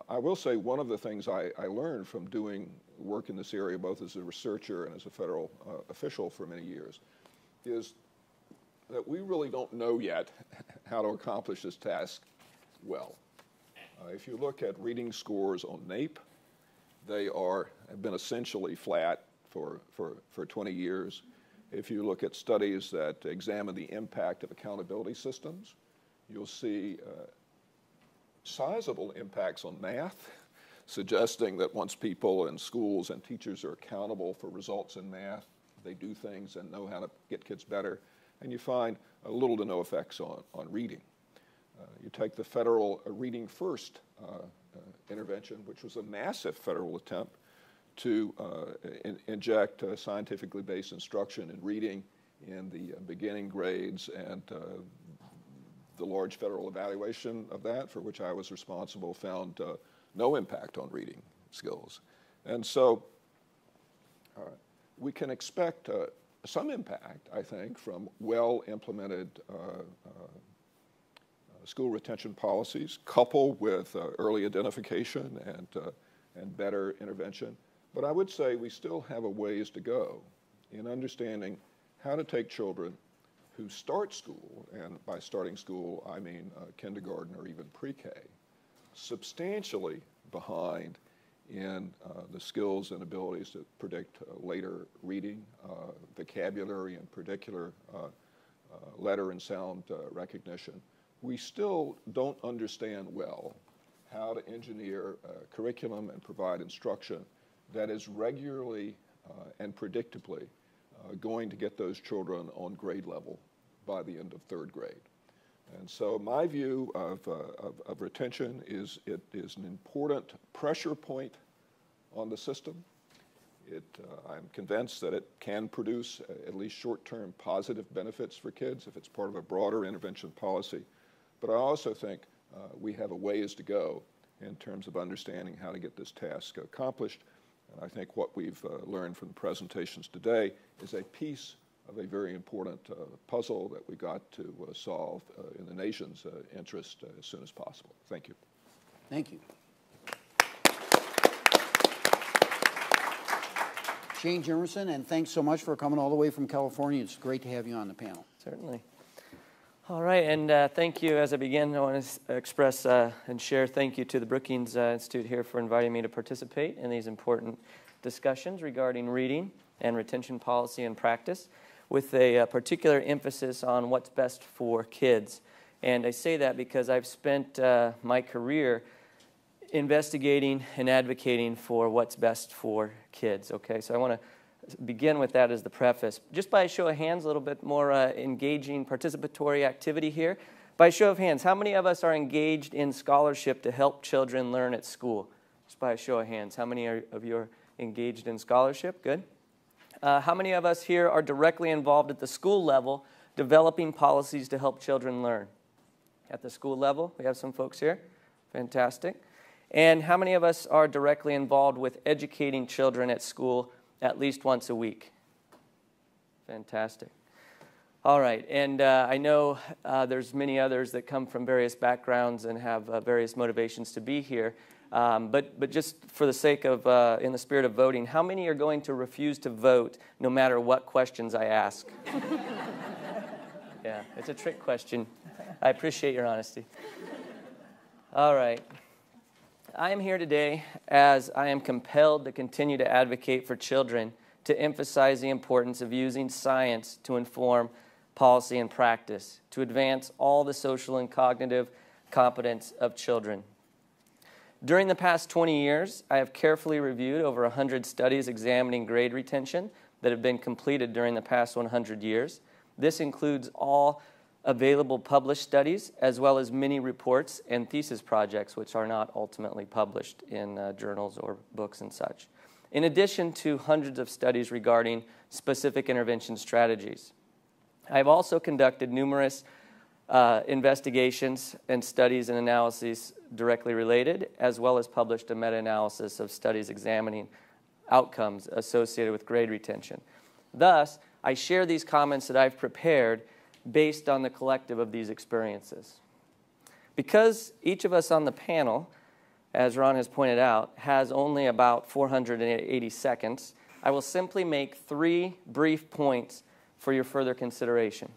I will say one of the things I learned from doing work in this area, both as a researcher and as a federal official for many years, is that we really don't know yet how to accomplish this task well. If you look at reading scores on NAEP, they have been essentially flat for 20 years. If you look at studies that examine the impact of accountability systems, you'll see sizable impacts on math, suggesting that once people in schools and teachers are accountable for results in math, they do things and know how to get kids better. And you find little to no effects on reading. You take the federal Reading First intervention, which was a massive federal attempt to inject scientifically based instruction in reading in the beginning grades, and the large federal evaluation of that, for which I was responsible, found no impact on reading skills. And so we can expect some impact, I think, from well-implemented school retention policies, coupled with early identification and better intervention. But I would say we still have a ways to go in understanding how to take children who start school, and by starting school I mean kindergarten or even pre-K, substantially behind in the skills and abilities to predict later reading, vocabulary in particular, letter and sound recognition. We still don't understand well how to engineer curriculum and provide instruction that is regularly and predictably going to get those children on grade level by the end of third grade. And so my view of retention is it is an important pressure point on the system. I'm convinced that it can produce at least short-term positive benefits for kids if it's part of a broader intervention policy. But I also think we have a ways to go in terms of understanding how to get this task accomplished. And I think what we've learned from the presentations today is a piece of a very important puzzle that we got to solve in the nation's interest as soon as possible. Thank you. Thank you. Shane Jimerson, and thanks so much for coming all the way from California. It's great to have you on the panel. Certainly. All right, and thank you. As I begin, I want to express and share thank you to the Brookings Institute here for inviting me to participate in these important discussions regarding reading and retention policy and practice, with a particular emphasis on what's best for kids. And I say that because I've spent my career investigating and advocating for what's best for kids. Okay, so I want to begin with that as the preface. Just by a show of hands, a little bit more engaging participatory activity here. By a show of hands, how many of us are engaged in scholarship to help children learn at school? Just by a show of hands, how many of you are engaged in scholarship? Good. How many of us here are directly involved at the school level developing policies to help children learn? At the school level, we have some folks here. Fantastic. And how many of us are directly involved with educating children at school at least once a week? Fantastic. All right, and I know there's many others that come from various backgrounds and have various motivations to be here. But just for the sake of, in the spirit of voting, how many are going to refuse to vote no matter what questions I ask? Yeah, it's a trick question. I appreciate your honesty. All right. I am here today as I am compelled to continue to advocate for children, to emphasize the importance of using science to inform policy and practice, to advance all the social and cognitive competence of children. During the past 20 years, I have carefully reviewed over 100 studies examining grade retention that have been completed during the past 100 years. This includes all available published studies, as well as many reports and thesis projects which are not ultimately published in journals or books and such. In addition to hundreds of studies regarding specific intervention strategies. I have also conducted numerous investigations and studies and analyses directly related, as well as published a meta-analysis of studies examining outcomes associated with grade retention. Thus, I share these comments that I've prepared based on the collective of these experiences. Because each of us on the panel, as Ron has pointed out, has only about 480 seconds, I will simply make 3 brief points for your further consideration.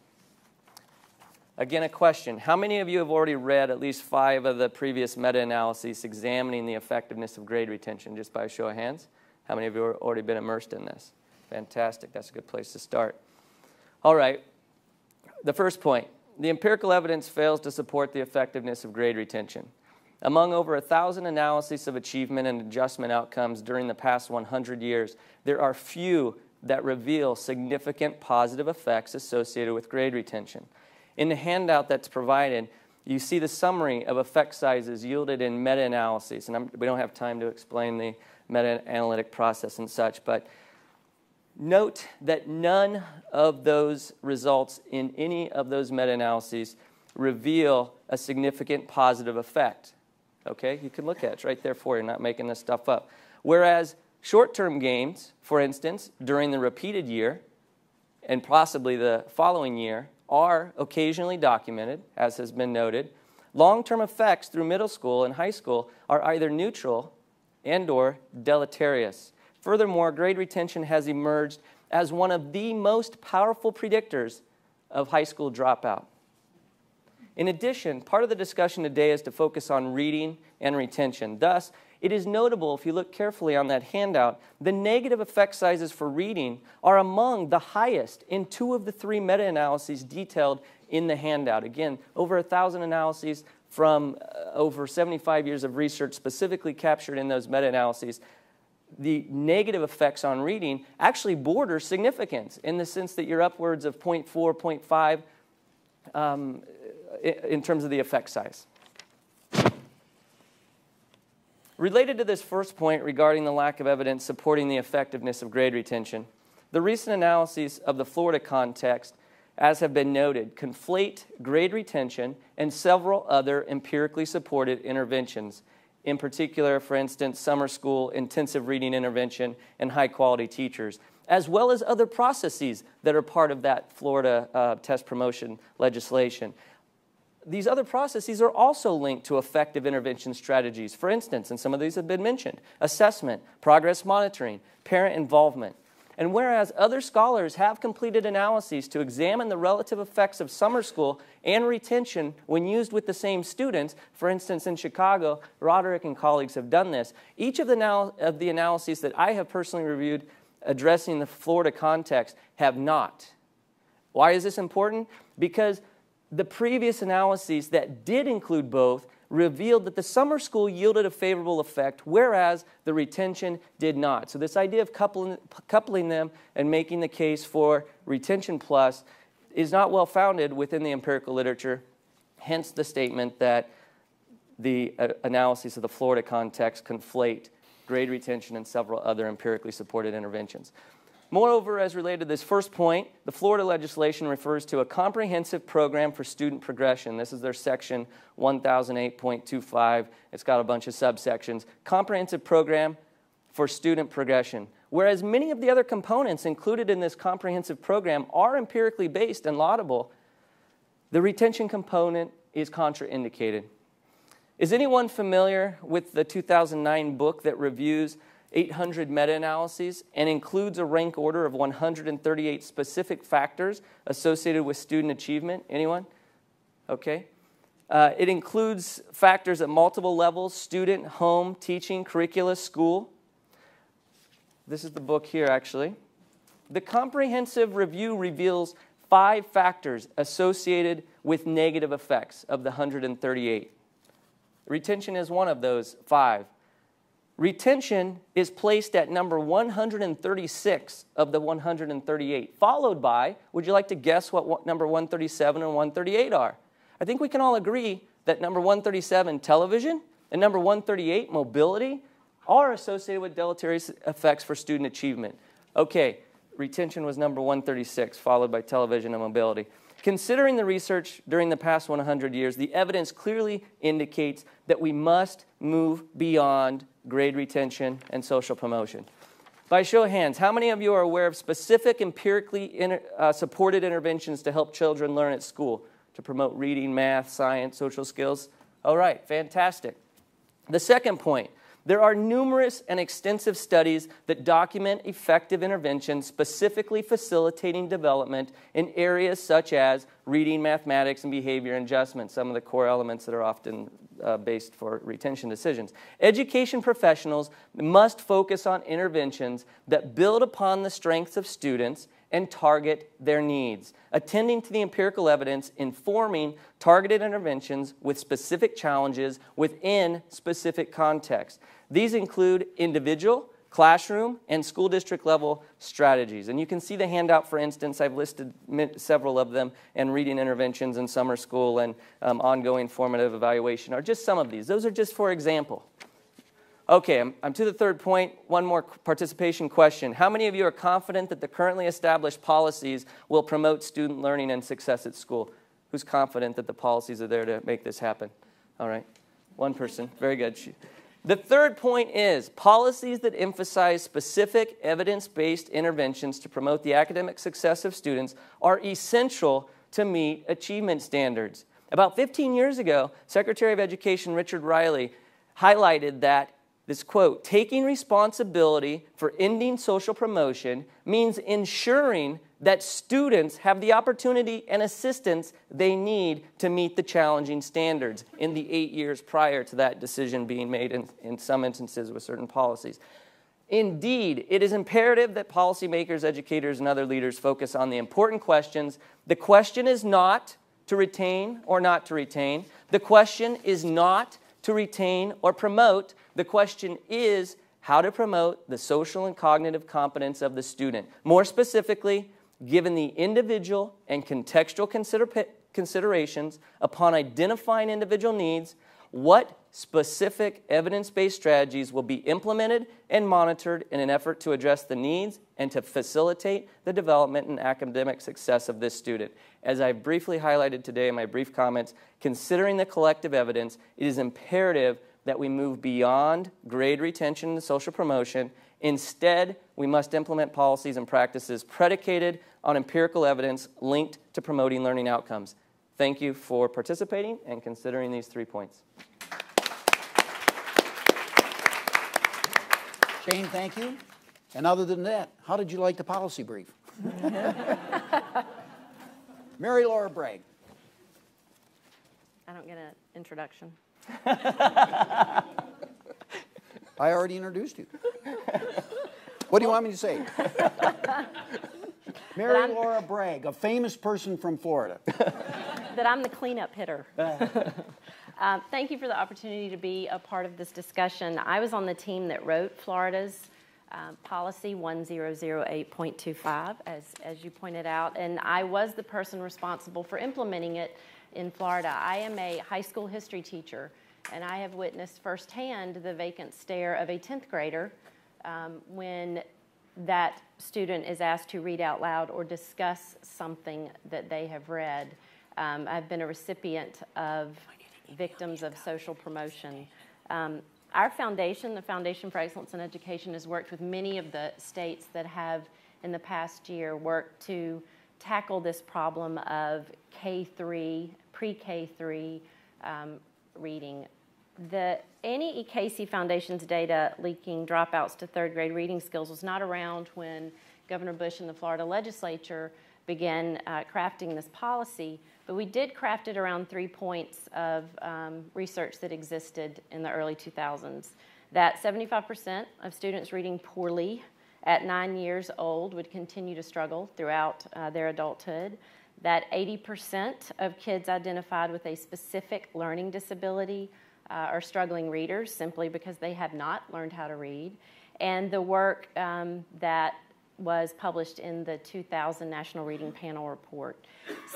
Again, a question. How many of you have already read at least 5 of the previous meta-analyses examining the effectiveness of grade retention? Just by a show of hands. How many of you have already been immersed in this? Fantastic. That's a good place to start. All right. The first point, the empirical evidence fails to support the effectiveness of grade retention. Among over 1,000 analyses of achievement and adjustment outcomes during the past 100 years, there are few that reveal significant positive effects associated with grade retention. In the handout that's provided, you see the summary of effect sizes yielded in meta-analyses. And we don't have time to explain the meta-analytic process and such, but note that none of those results in any of those meta-analyses reveal a significant positive effect. Okay, you can look at it. It's right there for you, not making this stuff up. Whereas short-term gains, for instance, during the repeated year and possibly the following year are occasionally documented, as has been noted. Long-term effects through middle school and high school are either neutral and/or deleterious. Furthermore, grade retention has emerged as one of the most powerful predictors of high school dropout. In addition, part of the discussion today is to focus on reading and retention. Thus, it is notable, if you look carefully on that handout, the negative effect sizes for reading are among the highest in 2 of the 3 meta-analyses detailed in the handout. Again, over 1,000 analyses from over 75 years of research specifically captured in those meta-analyses. The negative effects on reading actually border significance in the sense that you're upwards of 0.4, 0.5 in terms of the effect size. Related to this first point regarding the lack of evidence supporting the effectiveness of grade retention, the recent analyses of the Florida context, as have been noted, conflate grade retention and several other empirically supported interventions. In particular, for instance, summer school, intensive reading intervention, and high-quality teachers, as well as other processes that are part of that Florida test promotion legislation. These other processes are also linked to effective intervention strategies. For instance, and some of these have been mentioned, assessment, progress monitoring, parent involvement. And whereas other scholars have completed analyses to examine the relative effects of summer school and retention when used with the same students, for instance, in Chicago, Roderick and colleagues have done this, each of the analyses that I have personally reviewed addressing the Florida context have not. Why is this important? Because the previous analyses that did include both revealed that the summer school yielded a favorable effect, whereas the retention did not. So this idea of coupling them and making the case for retention plus is not well founded within the empirical literature, hence the statement that the analyses of the Florida context conflate grade retention and several other empirically supported interventions. Moreover, as related to this first point, the Florida legislation refers to a comprehensive program for student progression. This is their section 1008.25. It's got a bunch of subsections. Comprehensive program for student progression. Whereas many of the other components included in this comprehensive program are empirically based and laudable, the retention component is contraindicated. Is anyone familiar with the 2009 book that reviews 800 meta-analyses and includes a rank order of 138 specific factors associated with student achievement? Anyone? Okay. It includes factors at multiple levels: student, home, teaching, curricula, school. This is the book here, actually. The comprehensive review reveals 5 factors associated with negative effects of the 138. Retention is one of those 5. Retention is placed at number 136 of the 138, followed by, would you like to guess what number 137 and 138 are? I think we can all agree that number 137, television, and number 138, mobility, are associated with deleterious effects for student achievement. Okay, retention was number 136, followed by television and mobility. Considering the research during the past 100 years, the evidence clearly indicates that we must move beyond grade retention and social promotion. By show of hands, how many of you are aware of specific empirically supported interventions to help children learn at school, to promote reading, math, science, social skills? All right, fantastic. The second point, there are numerous and extensive studies that document effective interventions specifically facilitating development in areas such as reading, mathematics, and behavior adjustment, some of the core elements that are often based for retention decisions. Education professionals must focus on interventions that build upon the strengths of students and target their needs, attending to the empirical evidence, informing targeted interventions with specific challenges within specific contexts. These include individual, classroom, and school district level strategies. And you can see the handout, for instance. I've listed several of them, and reading interventions in summer school and ongoing formative evaluation are just some of these. Those are just for example. Okay, I'm to the third point. One more participation question. How many of you are confident that the currently established policies will promote student learning and success at school? Who's confident that the policies are there to make this happen? All right, one person. Very good. The third point is policies that emphasize specific evidence-based interventions to promote the academic success of students are essential to meet achievement standards. About 15 years ago, Secretary of Education Richard Riley highlighted that this quote, taking responsibility for ending social promotion means ensuring that students have the opportunity and assistance they need to meet the challenging standards in the 8 years prior to that decision being made in some instances with certain policies. Indeed, it is imperative that policymakers, educators, and other leaders focus on the important questions. The question is not to retain or not to retain. The question is not to retain or promote. The question is how to promote the social and cognitive competence of the student. More specifically, given the individual and contextual considerations upon identifying individual needs, what specific evidence-based strategies will be implemented and monitored in an effort to address the needs and to facilitate the development and academic success of this student. As I briefly highlighted today in my brief comments, considering the collective evidence, it is imperative that we move beyond grade retention and social promotion. Instead, we must implement policies and practices predicated on empirical evidence linked to promoting learning outcomes. Thank you for participating and considering these 3 points. Shane, thank you. And other than that, how did you like the policy brief? Mary Laura Bragg. I don't get an introduction. I already introduced you. What do you want me to say? Mary Laura Bragg, a famous person from Florida. That I'm the cleanup hitter. Thank you for the opportunity to be a part of this discussion. I was on the team that wrote Florida's policy 1008.25, as you pointed out, and I was the person responsible for implementing it in Florida. I am a high school history teacher, and I have witnessed firsthand the vacant stare of a 10th grader when that student is asked to read out loud or discuss something that they have read. I've been a recipient of victims of social promotion. Our foundation, the Foundation for Excellence in Education, has worked with many of the states that have, in the past year, worked to tackle this problem of K-3, pre-K-3 reading. The Annie E. Casey Foundation's data leaking dropouts to third grade reading skills was not around when Governor Bush and the Florida legislature began crafting this policy, but we did craft it around 3 points of research that existed in the early 2000s. That 75% of students reading poorly at 9 years old would continue to struggle throughout their adulthood. That 80% of kids identified with a specific learning disability are struggling readers simply because they have not learned how to read. And the work that was published in the 2000 National Reading Panel Report.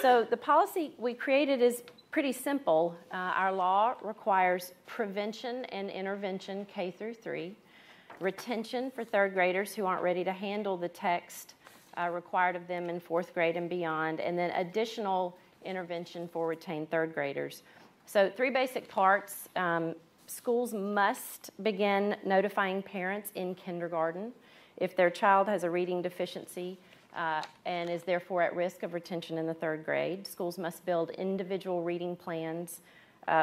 So the policy we created is pretty simple. Our law requires prevention and intervention K through 3, retention for third graders who aren't ready to handle the text required of them in 4th grade and beyond, and then additional intervention for retained third graders. So 3 basic parts. Schools must begin notifying parents in kindergarten if their child has a reading deficiency and is therefore at risk of retention in the 3rd grade. Schools must build individual reading plans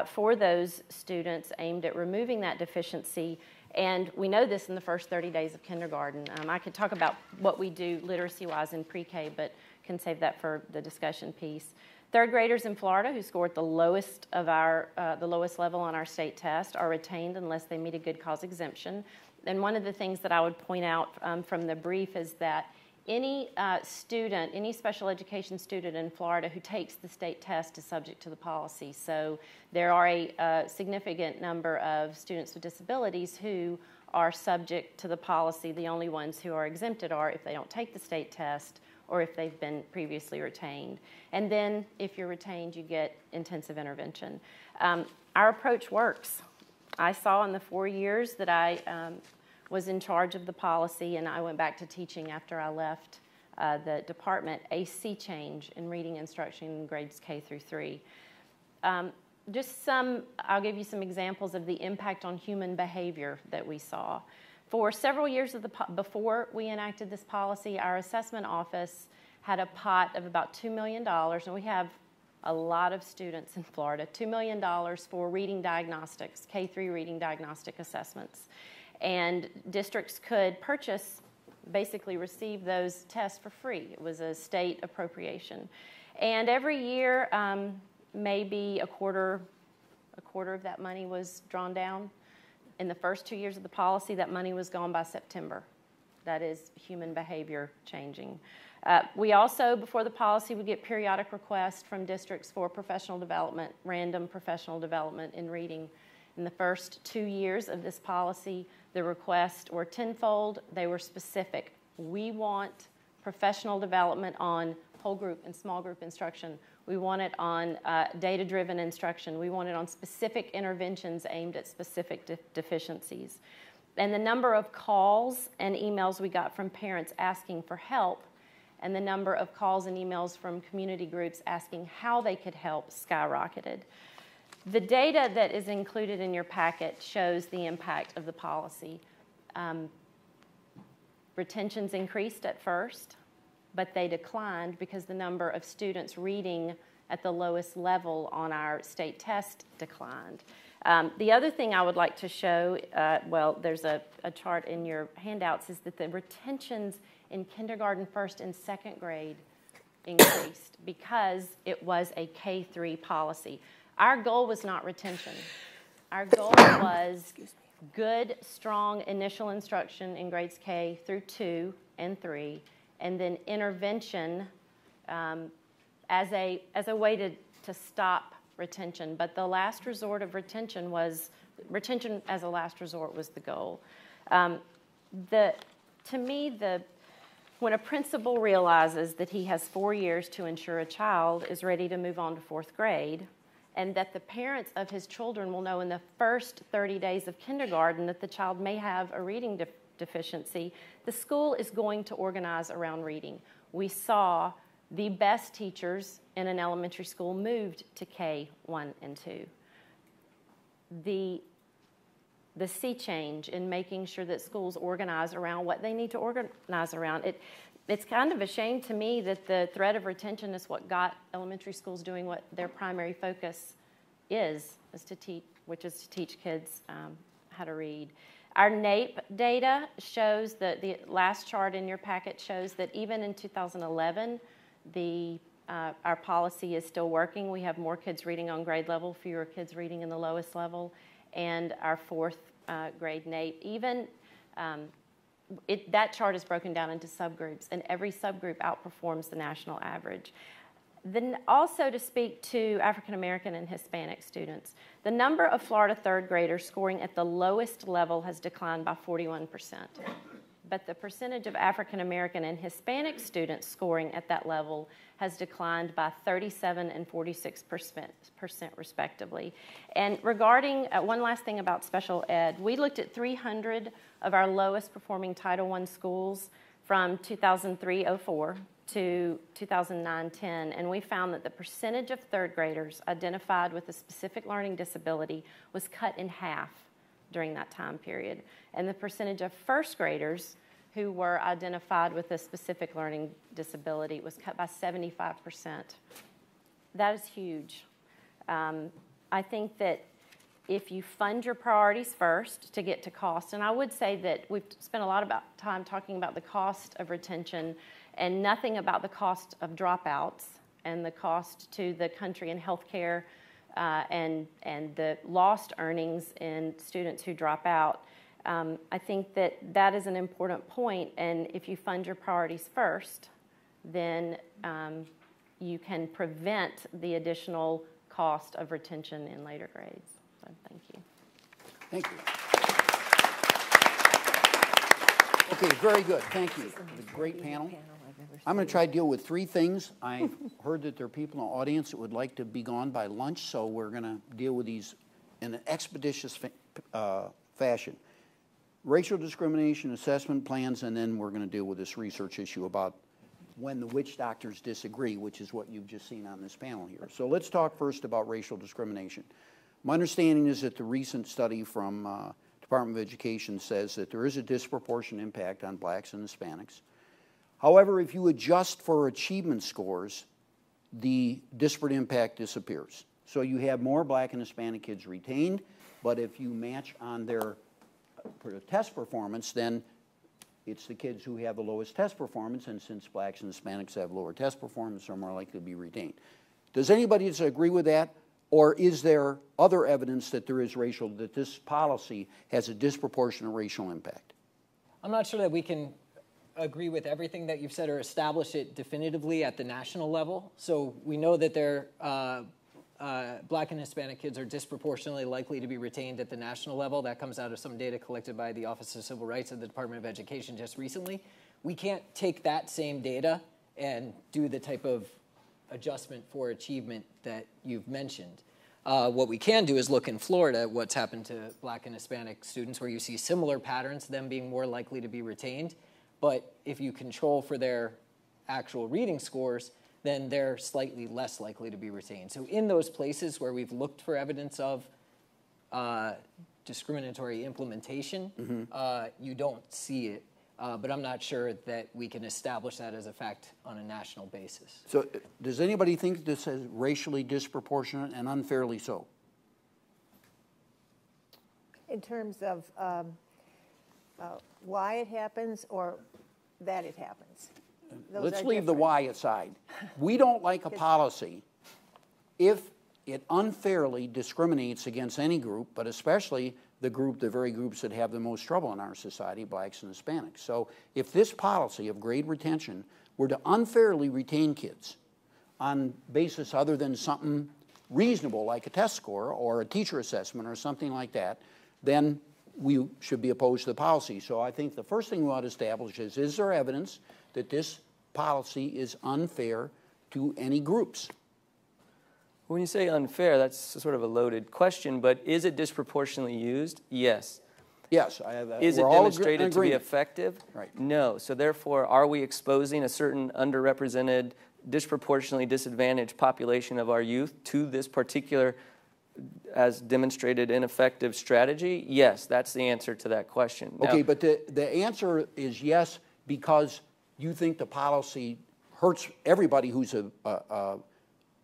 for those students aimed at removing that deficiency. And we know this in the first 30 days of kindergarten. I could talk about what we do literacy-wise in pre-K, but can save that for the discussion piece. 3rd graders in Florida who score at the lowest of our, the lowest level on our state test are retained unless they meet a good cause exemption. And one of the things that I would point out from the brief is that any student, any special education student in Florida who takes the state test is subject to the policy. So there are a significant number of students with disabilities who are subject to the policy. The only ones who are exempted are if they don't take the state test or if they've been previously retained. And then if you're retained, you get intensive intervention. Our approach works. I saw in the 4 years that I was in charge of the policy, and I went back to teaching after I left the department, a sea change in reading instruction in grades K through 3. I'll give you some examples of the impact on human behavior that we saw. For several years before we enacted this policy, our assessment office had a pot of about $2 million, and we have a lot of students in Florida, $2 million for reading diagnostics, K-3 reading diagnostic assessments. And districts could purchase, basically receive those tests for free. It was a state appropriation. And every year, maybe a quarter of that money was drawn down. In the first 2 years of the policy, that money was gone by September. That is human behavior changing. We also, before the policy, would get periodic requests from districts for professional development, random professional development in reading. In the first 2 years of this policy, the requests were tenfold. They were specific. We want professional development on whole group and small group instruction. We want it on data-driven instruction. We want it on specific interventions aimed at specific deficiencies. And the number of calls and emails we got from parents asking for help and the number of calls and emails from community groups asking how they could help skyrocketed. The data that is included in your packet shows the impact of the policy. Retentions increased at first, but they declined because the number of students reading at the lowest level on our state test declined. The other thing I would like to show, there's a chart in your handouts, is that the retentions in kindergarten, first, and second grade increased because it was a K-3 policy. Our goal was not retention. Our goal was good, strong initial instruction in grades K through 2 and 3, and then intervention as a way to stop retention. But the last resort of retention as a last resort was the goal. When a principal realizes that he has 4 years to ensure a child is ready to move on to 4th grade, and that the parents of his children will know in the first 30 days of kindergarten that the child may have a reading deficiency, the school is going to organize around reading. We saw the best teachers in an elementary school moved to K1 and 2. The sea change in making sure that schools organize around what they need to organize around. It's kind of a shame to me that the threat of retention is what got elementary schools doing what their primary focus is to teach kids how to read. Our NAEP data shows that the last chart in your packet shows that even in 2011, our policy is still working. We have more kids reading on grade level, fewer kids reading in the lowest level, and our 4th grade NAEP. That chart is broken down into subgroups, and every subgroup outperforms the national average. Then also to speak to African American and Hispanic students, the number of Florida 3rd graders scoring at the lowest level has declined by 41%. But the percentage of African American and Hispanic students scoring at that level has declined by 37% and 46% respectively. And regarding, one last thing about special ed, we looked at 300 of our lowest performing Title I schools from 2003-04 to 2009-10, and we found that the percentage of 3rd graders identified with a specific learning disability was cut in half during that time period. And the percentage of 1st graders who were identified with a specific learning disability was cut by 75%. That is huge. I think that if you fund your priorities first to get to cost, and I would say that we've spent a lot of time talking about the cost of retention and nothing about the cost of dropouts and the cost to the country in healthcare and the lost earnings in students who drop out. I think that that is an important point, and if you fund your priorities first, then you can prevent the additional cost of retention in later grades. So thank you. Thank you. Okay, very good. Thank you. Great panel. I'm going to try to deal with three things. I've heard that there are people in the audience that would like to be gone by lunch, so we're going to deal with these in an expeditious fashion. Racial discrimination assessment plans, and then we're going to deal with this research issue about when the witch doctors disagree, which is what you've just seen on this panel here. So let's talk first about racial discrimination. My understanding is that the recent study from Department of Education says that there is a disproportionate impact on blacks and Hispanics. However, if you adjust for achievement scores, the disparate impact disappears. So you have more black and Hispanic kids retained, but if you match on their test performance, then it's the kids who have the lowest test performance, and since blacks and Hispanics have lower test performance, they're more likely to be retained. Does anybody disagree with that? Or is there other evidence that there is that this policy has a disproportionate racial impact? I'm not sure that we can agree with everything that you've said or establish it definitively at the national level. So we know that black and Hispanic kids are disproportionately likely to be retained at the national level. That comes out of some data collected by the Office of Civil Rights at the Department of Education just recently. We can't take that same data and do the type of adjustment for achievement that you've mentioned. What we can do is look in Florida at what's happened to black and Hispanic students, where you see similar patterns, them being more likely to be retained. But if you control for their actual reading scores, then they're slightly less likely to be retained. So in those places where we've looked for evidence of discriminatory implementation, you don't see it. But I'm not sure that we can establish that as a fact on a national basis. So does anybody think this is racially disproportionate and unfairly so? In terms of why it happens or that it happens? Let's leave the why aside. We don't like a policy if it unfairly discriminates against any group, but especially the very groups that have the most trouble in our society, blacks and Hispanics. So if this policy of grade retention were to unfairly retain kids on basis other than something reasonable like a test score or a teacher assessment or something like that, then we should be opposed to the policy. So I think the first thing we ought to establish is there evidence that this policy is unfair to any groups? When you say unfair, that's sort of a loaded question, but is it disproportionately used? Yes. Yes. Is it demonstrated to be effective? Right. No. So therefore, are we exposing a certain underrepresented, disproportionately disadvantaged population of our youth to this particular, as demonstrated, ineffective strategy? Yes, that's the answer to that question. Okay, but the answer is yes because you think the policy hurts everybody who's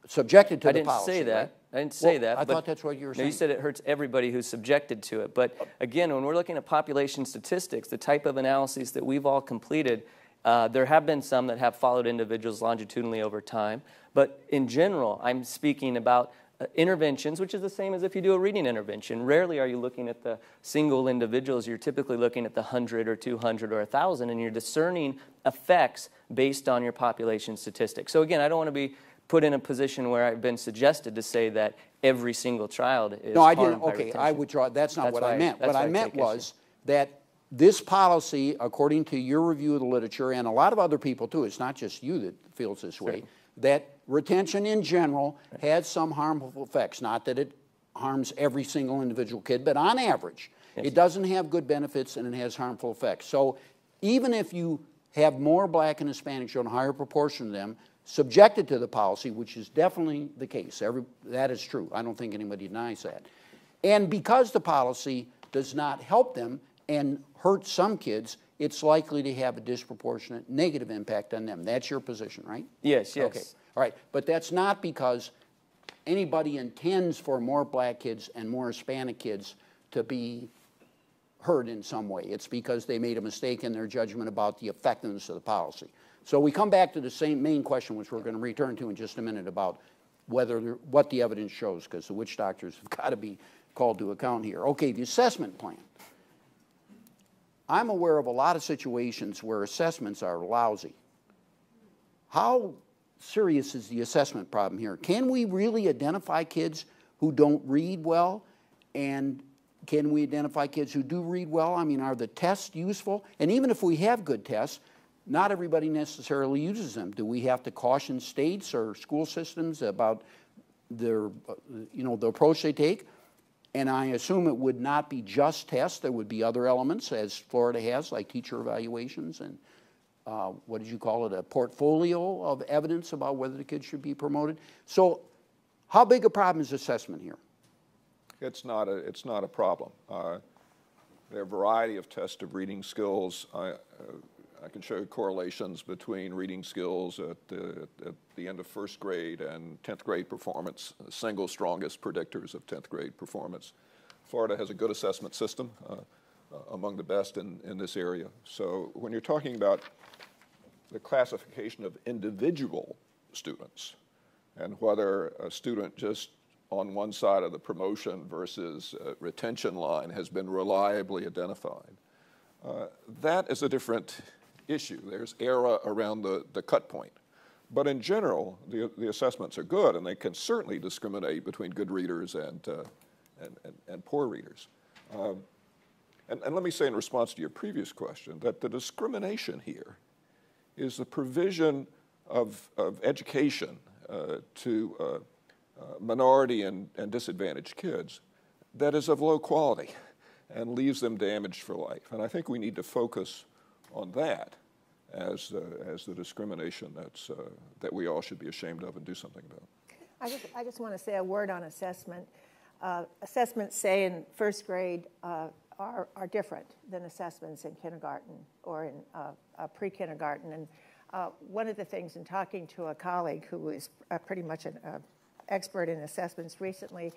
subjected to the policy. I didn't say that. Right? I didn't say that. I thought that's what you were saying. No, you said it hurts everybody who's subjected to it. But again, when we're looking at population statistics, the type of analyses that we've all completed, there have been some that have followed individuals longitudinally over time. But in general, I'm speaking about interventions, which is the same as if you do a reading intervention. Rarely are you looking at the single individuals. You're typically looking at the 100 or 200 or 1,000, and you're discerning effects based on your population statistics. So again, I don't want to be put in a position where I've been suggested to say that every single child is harmed by retention. No, I didn't. Okay, I withdraw. That's not what I meant. What I meant was that this policy, according to your review of the literature, and a lot of other people too, it's not just you that feels this way, that retention in general has some harmful effects. Not that it harms every single individual kid, but on average, it doesn't have good benefits and it has harmful effects. So even if you have more black and Hispanic children, a higher proportion of them, subjected to the policy, which is definitely the case. That is true. I don't think anybody denies that. And because the policy does not help them and hurt some kids, it's likely to have a disproportionate negative impact on them. That's your position, right? Yes, yes. Okay. All right. But that's not because anybody intends for more black kids and more Hispanic kids to be hurt in some way. It's because they made a mistake in their judgment about the effectiveness of the policy. So we come back to the same main question, which we're going to return to in just a minute, about what the evidence shows, because the witch doctors have got to be called to account here. Okay, the assessment plan. I'm aware of a lot of situations where assessments are lousy. How serious is the assessment problem here? Can we really identify kids who don't read well? And can we identify kids who do read well? I mean, are the tests useful? And even if we have good tests, not everybody necessarily uses them. Do we have to caution states or school systems about their, the approach they take? And I assume it would not be just tests. There would be other elements, as Florida has, like teacher evaluations and what did you call it, a portfolio of evidence about whether the kids should be promoted. So how big a problem is assessment here? It's not a problem. There are a variety of tests of reading skills. I can show you correlations between reading skills at the end of first grade and 10th grade performance, the single strongest predictors of 10th grade performance. Florida has a good assessment system, among the best in this area. So when you're talking about the classification of individual students and whether a student just on one side of the promotion versus retention line has been reliably identified, that is a different issue. There's error around the cut point. But in general, the assessments are good, and they can certainly discriminate between good readers and poor readers. And let me say in response to your previous question that the discrimination here is the provision of education to minority and disadvantaged kids that is of low quality and leaves them damaged for life. And I think we need to focus on that as the discrimination that we all should be ashamed of and do something about. I just want to say a word on assessment. Assessments, say, in first grade are different than assessments in kindergarten or in pre-kindergarten. And one of the things in talking to a colleague who is pretty much an expert in assessments recently,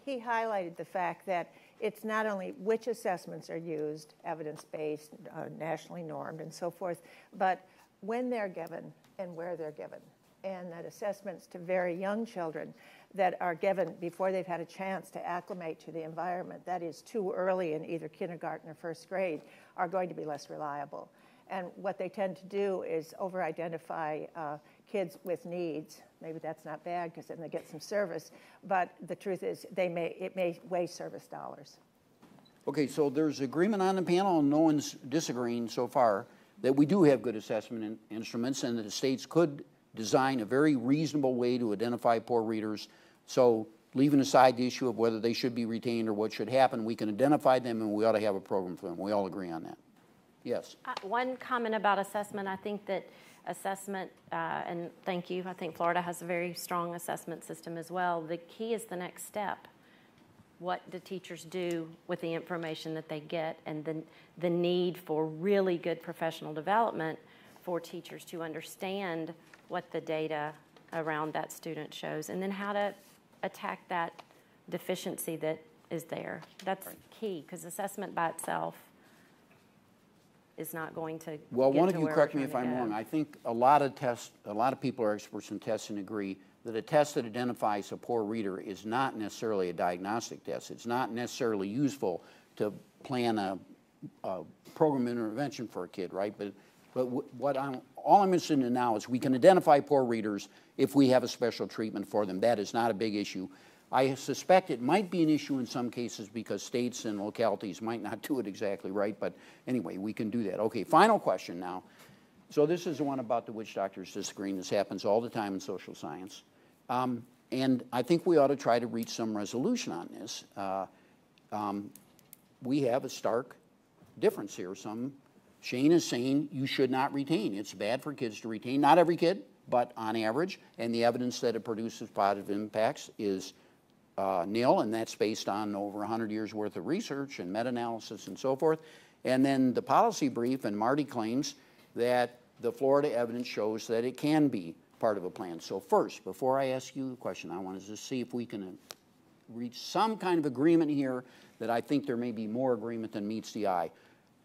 he highlighted the fact that it's not only which assessments are used, evidence-based, nationally normed, and so forth, but when they're given and where they're given. And that assessments to very young children that are given before they've had a chance to acclimate to the environment, that is too early in either kindergarten or first grade, are going to be less reliable. And what they tend to do is over-identify kids with needs. Maybe that's not bad because then they get some service, but the truth is it may waste service dollars. Okay, so there's agreement on the panel, and no one's disagreeing so far, that we do have good assessment instruments and that the states could design a very reasonable way to identify poor readers. So leaving aside the issue of whether they should be retained or what should happen, we can identify them and we ought to have a program for them. We all agree on that. Yes? One comment about assessment, I think that assessment, and thank you, I think Florida has a very strong assessment system as well. The key is the next step. What do teachers do with the information that they get, and the need for really good professional development for teachers to understand what the data around that student shows, and then how to attack that deficiency that is there. That's key, because assessment by itself is not going to Well, get one to of you where correct we're me if trying I'm to go. wrong. I think a lot of people are experts in tests and agree that a test that identifies a poor reader is not necessarily a diagnostic test. It's not necessarily useful to plan a program intervention for a kid, right? But all I'm interested in now is we can identify poor readers if we have a special treatment for them. That is not a big issue. I suspect it might be an issue in some cases because states and localities might not do it exactly right, but anyway, we can do that. Okay, final question now. So this is the one about the witch doctors disagreeing. This happens all the time in social science. And I think we ought to try to reach some resolution on this. We have a stark difference here. Shane is saying you should not retain. It's bad for kids to retain. Not every kid, but on average. And the evidence that it produces positive impacts is nil, and that's based on over 100 years worth of research and meta-analysis and so forth. And then the policy brief, and Marty claims that the Florida evidence shows that it can be part of a plan. So first, before I ask you the question, I want to just see if we can reach some kind of agreement here that I think there may be more agreement than meets the eye.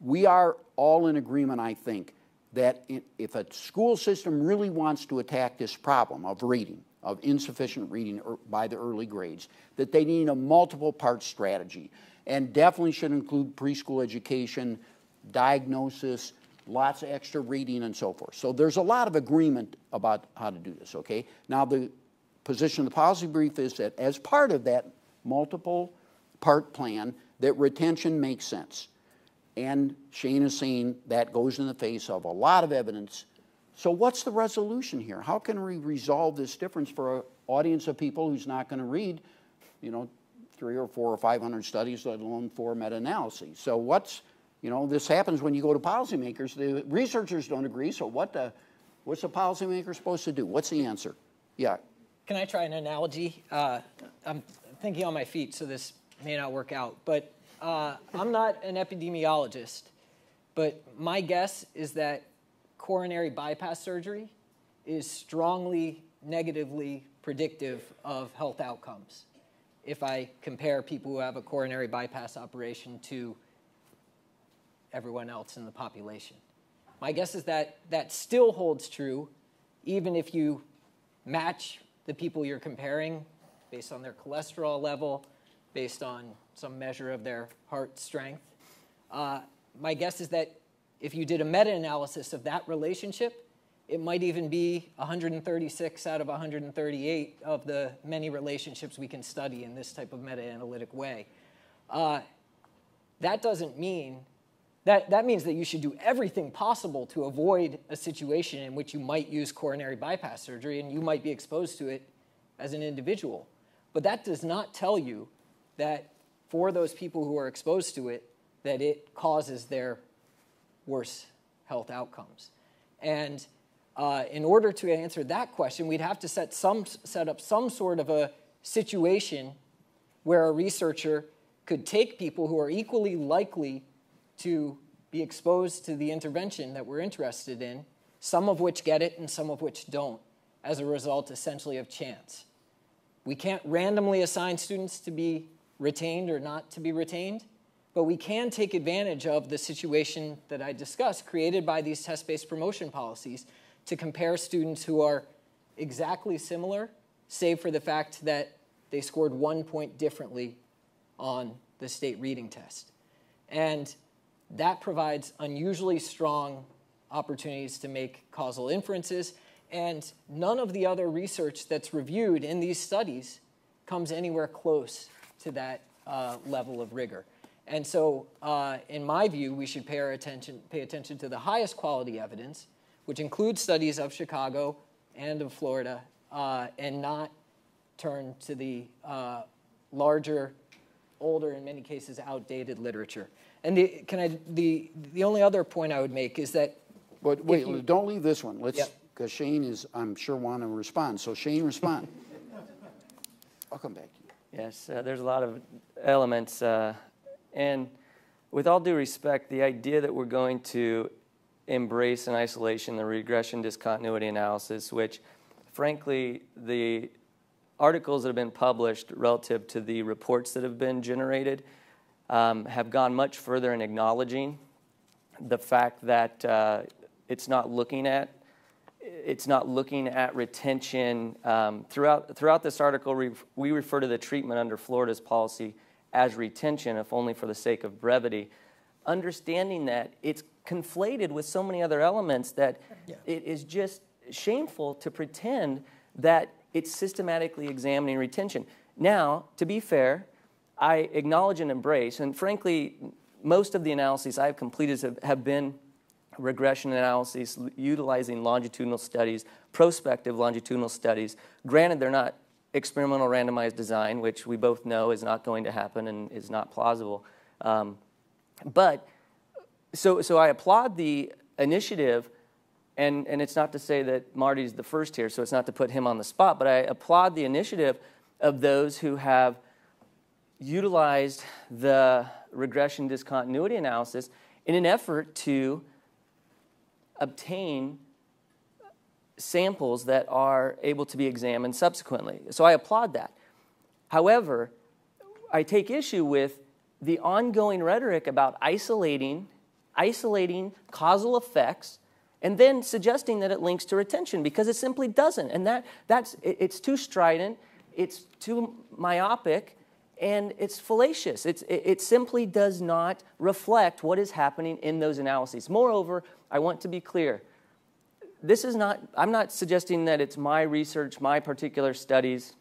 We are all in agreement, I think, that if a school system really wants to attack this problem of reading, of insufficient reading by the early grades, that they need a multiple-part strategy, and definitely should include preschool education, diagnosis, lots of extra reading and so forth. So there's a lot of agreement about how to do this, okay? Now the position of the policy brief is that as part of that multiple part plan, that retention makes sense. And Shane is saying that goes in the face of a lot of evidence. So what's the resolution here? How can we resolve this difference for an audience of people who's not going to read, 3 or 4 or 500 studies, let alone 4 meta-analyses? So what's, this happens when you go to policymakers. The researchers don't agree, so what's the policymaker supposed to do? What's the answer? Yeah. Can I try an analogy? I'm thinking on my feet, so this may not work out. But I'm not an epidemiologist, but my guess is that coronary bypass surgery is strongly negatively predictive of health outcomes if I compare people who have a coronary bypass operation to everyone else in the population. My guess is that that still holds true even if you match the people you're comparing based on their cholesterol level, based on some measure of their heart strength. My guess is that if you did a meta-analysis of that relationship, it might even be 136 out of 138 of the many relationships we can study in this type of meta-analytic way. That doesn't mean, that means that you should do everything possible to avoid a situation in which you might use coronary bypass surgery and you might be exposed to it as an individual. But that does not tell you that for those people who are exposed to it, that it causes their worse health outcomes. And in order to answer that question, we'd have to set up some sort of a situation where a researcher could take people who are equally likely to be exposed to the intervention that we're interested in, some of which get it and some of which don't, as a result essentially of chance. We can't randomly assign students to be retained or not to be retained, but we can take advantage of the situation that I discussed created by these test-based promotion policies to compare students who are exactly similar, save for the fact that they scored 1 point differently on the state reading test. And that provides unusually strong opportunities to make causal inferences, and none of the other research that's reviewed in these studies comes anywhere close to that level of rigor. And so, in my view, we should pay attention to the highest quality evidence, which includes studies of Chicago and of Florida, and not turn to the larger, older, in many cases, outdated literature. And the only other point I would make is that. But wait, don't leave this one. Let's, because Shane is, I'm sure, want to respond. So Shane, respond. I'll come back to you. Yes, there's a lot of elements. And with all due respect, the idea that we're going to embrace in isolation the regression discontinuity analysis, which, frankly, the articles that have been published relative to the reports that have been generated have gone much further in acknowledging the fact that it's not looking at retention. Throughout this article, we refer to the treatment under Florida's policy as retention, if only for the sake of brevity, understanding that it's conflated with so many other elements that it is just shameful to pretend that it's systematically examining retention. Now, to be fair, I acknowledge and embrace, and frankly, most of the analyses I've completed have been regression analyses utilizing longitudinal studies, prospective longitudinal studies. Granted, they're not experimental randomized design, which we both know is not going to happen and is not plausible. But so I applaud the initiative, and it's not to say that Marty's the first here, so it's not to put him on the spot, but I applaud the initiative of those who have utilized the regression discontinuity analysis in an effort to obtain samples that are able to be examined subsequently. So I applaud that. However, I take issue with the ongoing rhetoric about isolating causal effects and then suggesting that it links to retention, because it simply doesn't. And it's too strident, it's too myopic, and it's fallacious. It simply does not reflect what is happening in those analyses. Moreover, I want to be clear. I'm not suggesting that it's my research, my particular studies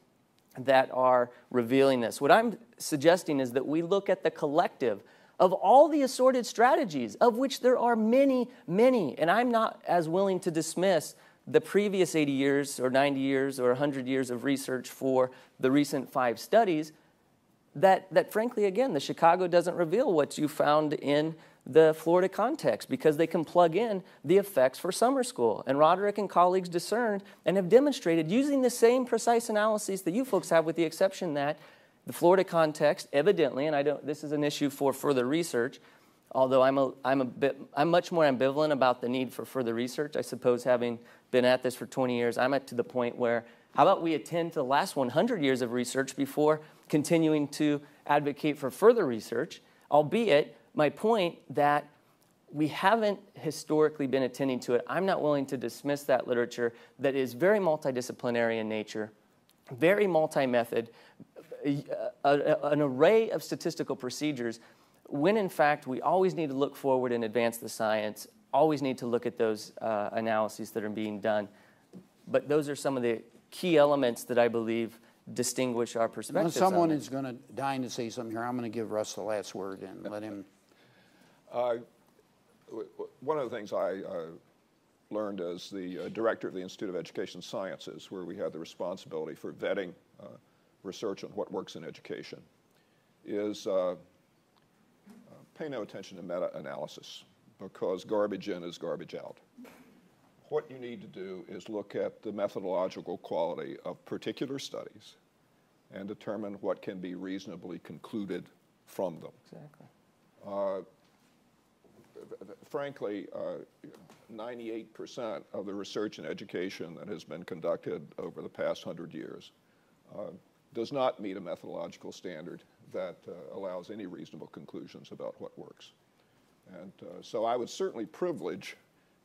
that are revealing this. What I'm suggesting is that we look at the collective of all the assorted strategies, of which there are many, many, and I'm not as willing to dismiss the previous 80 years or 90 years or 100 years of research for the recent 5 studies that frankly, again, the Chicago doesn't reveal what you found in the Florida context, because they can plug in the effects for summer school. And Roderick and colleagues discerned and have demonstrated using the same precise analyses that you folks have, with the exception that the Florida context, evidently, and this is an issue for further research, although I'm much more ambivalent about the need for further research. I suppose, having been at this for 20 years, I'm to the point where, how about we attend to the last 100 years of research before continuing to advocate for further research, albeit my point that we haven't historically been attending to it. I'm not willing to dismiss that literature that is very multidisciplinary in nature, very multi-method, an array of statistical procedures, when in fact we always need to look forward and advance the science, always need to look at those analyses that are being done. But those are some of the key elements that I believe distinguish our perspectives. Someone is going to dying to say something here. I'm going to give Russ the last word and let him. One of the things I learned as the director of the Institute of Education Sciences, where we had the responsibility for vetting research on what works in education, is pay no attention to meta-analysis, because garbage in is garbage out. What you need to do is look at the methodological quality of particular studies and determine what can be reasonably concluded from them. Exactly. Frankly, 98% of the research in education that has been conducted over the past 100 years does not meet a methodological standard that allows any reasonable conclusions about what works. And so I would certainly privilege,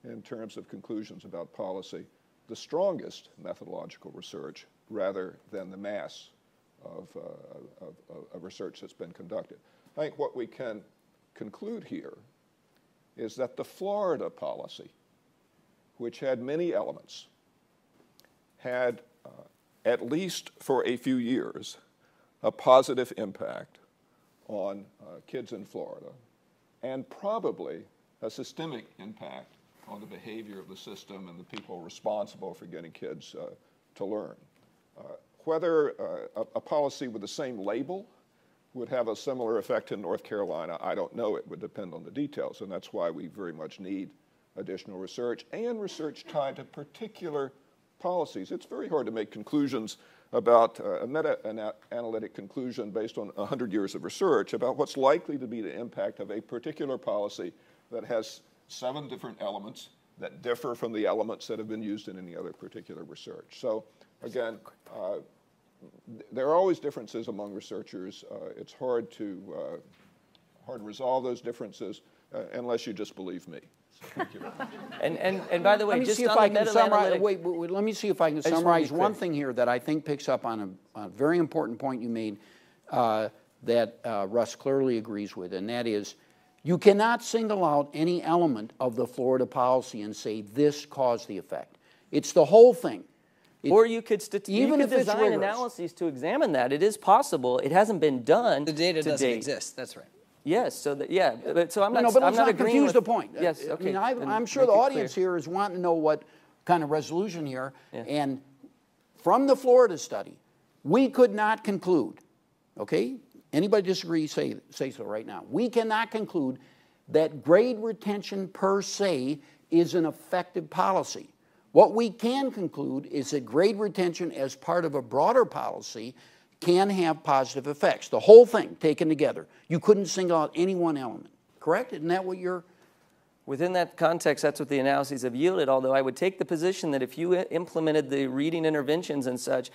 in terms of conclusions about policy, the strongest methodological research rather than the mass of research that's been conducted. I think what we can conclude here is that the Florida policy, which had many elements, had, at least for a few years, a positive impact on kids in Florida, and probably a systemic impact on the behavior of the system and the people responsible for getting kids to learn. Whether a policy with the same label would have a similar effect in North Carolina, I don't know. It would depend on the details, and that's why we very much need additional research and research tied to particular policies. It's very hard to make conclusions about a meta-analytic conclusion based on 100 years of research about what's likely to be the impact of a particular policy that has 7 different elements that differ from the elements that have been used in any other particular research. So again, there are always differences among researchers. It's hard to resolve those differences unless you just believe me. Thank you. And by the way, just on the meta-analytic... Wait, let me see if I can summarize one thing here that I think picks up on a very important point you made that Russ clearly agrees with, and that is, you cannot single out any element of the Florida policy and say this caused the effect. It's the whole thing. Or you could design analyses to examine that. It is possible. It hasn't been done. The data doesn't exist. That's right. Yes. So so I'm not. No, but let's not not confuse the point. Yes. Okay. I mean, I'm sure the audience here is wanting to know what kind of resolution here. Yeah. And from the Florida study, we could not conclude. Okay. Anybody disagree? Say so right now. We cannot conclude that grade retention per se is an effective policy. What we can conclude is that grade retention as part of a broader policy can have positive effects. The whole thing taken together. You couldn't single out any one element. Correct? Isn't that what you're... Within that context, that's what the analyses have yielded, although I would take the position that if you implemented the reading interventions and such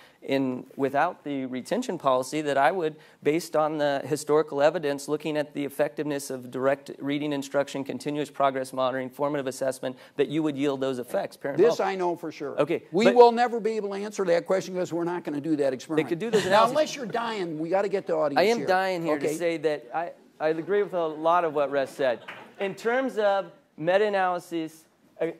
without the retention policy, that I would, based on the historical evidence, looking at the effectiveness of direct reading instruction, continuous progress monitoring, formative assessment, that you would yield those effects. This I know for sure. Okay, we will never be able to answer that question because we're not going to do that experiment. They could do those now, analyses. unless you're dying, we got to get the audience I am here. dying here to say that I agree with a lot of what Russ said. In terms of meta-analysis,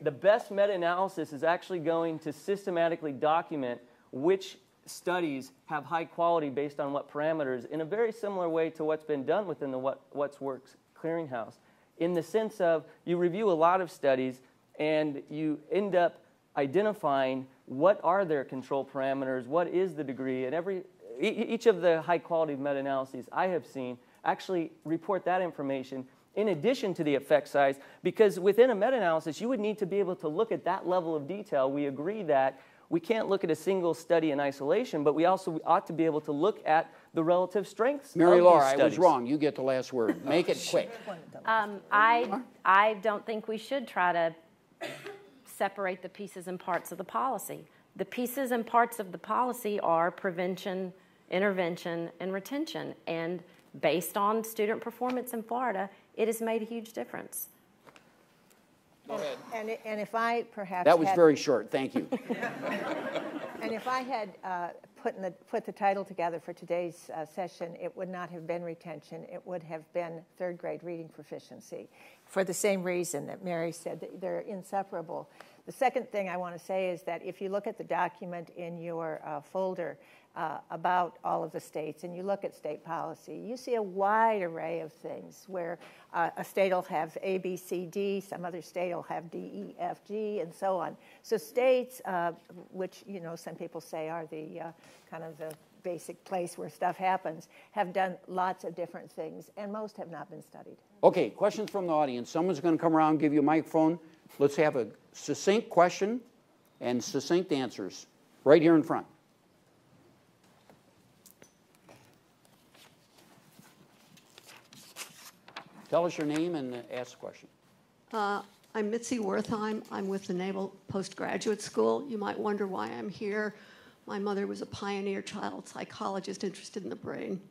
the best meta-analysis is actually going to systematically document which studies have high quality based on what parameters, in a very similar way to what's been done within the What's Works clearinghouse, in the sense of you review a lot of studies and you end up identifying what are their control parameters, what is the degree, and each of the high quality meta-analyses I have seen actually report that information in addition to the effect size, because within a meta-analysis, you would need to be able to look at that level of detail. We agree that we can't look at a single study in isolation, but we also ought to be able to look at the relative strengths Mary of Laura, these studies. I was wrong. You get the last word. Make it quick. I don't think we should try to separate the pieces and parts of the policy. The pieces and parts of the policy are prevention, intervention, and retention. And based on student performance in Florida, it has made a huge difference. Go ahead. And if I perhaps That was very short. Thank you. And if I had put the title together for today's session, it would not have been retention. It would have been third grade reading proficiency, for the same reason that Mary said, that they're inseparable. The second thing I want to say is that if you look at the document in your folder about all of the states, and you look at state policy, you see a wide array of things where a state will have A, B, C, D, some other state will have D, E, F, G, and so on. So states, which some people say are the kind of the basic place where stuff happens, have done lots of different things, and most have not been studied. Okay, questions from the audience. Someone's going to come around and give you a microphone. Let's have a succinct question and succinct answers right here in front. Tell us your name and ask the question. I'm Mitzi Wertheim. I'm with the Naval Postgraduate School. You might wonder why I'm here. My mother was a pioneer child psychologist interested in the brain.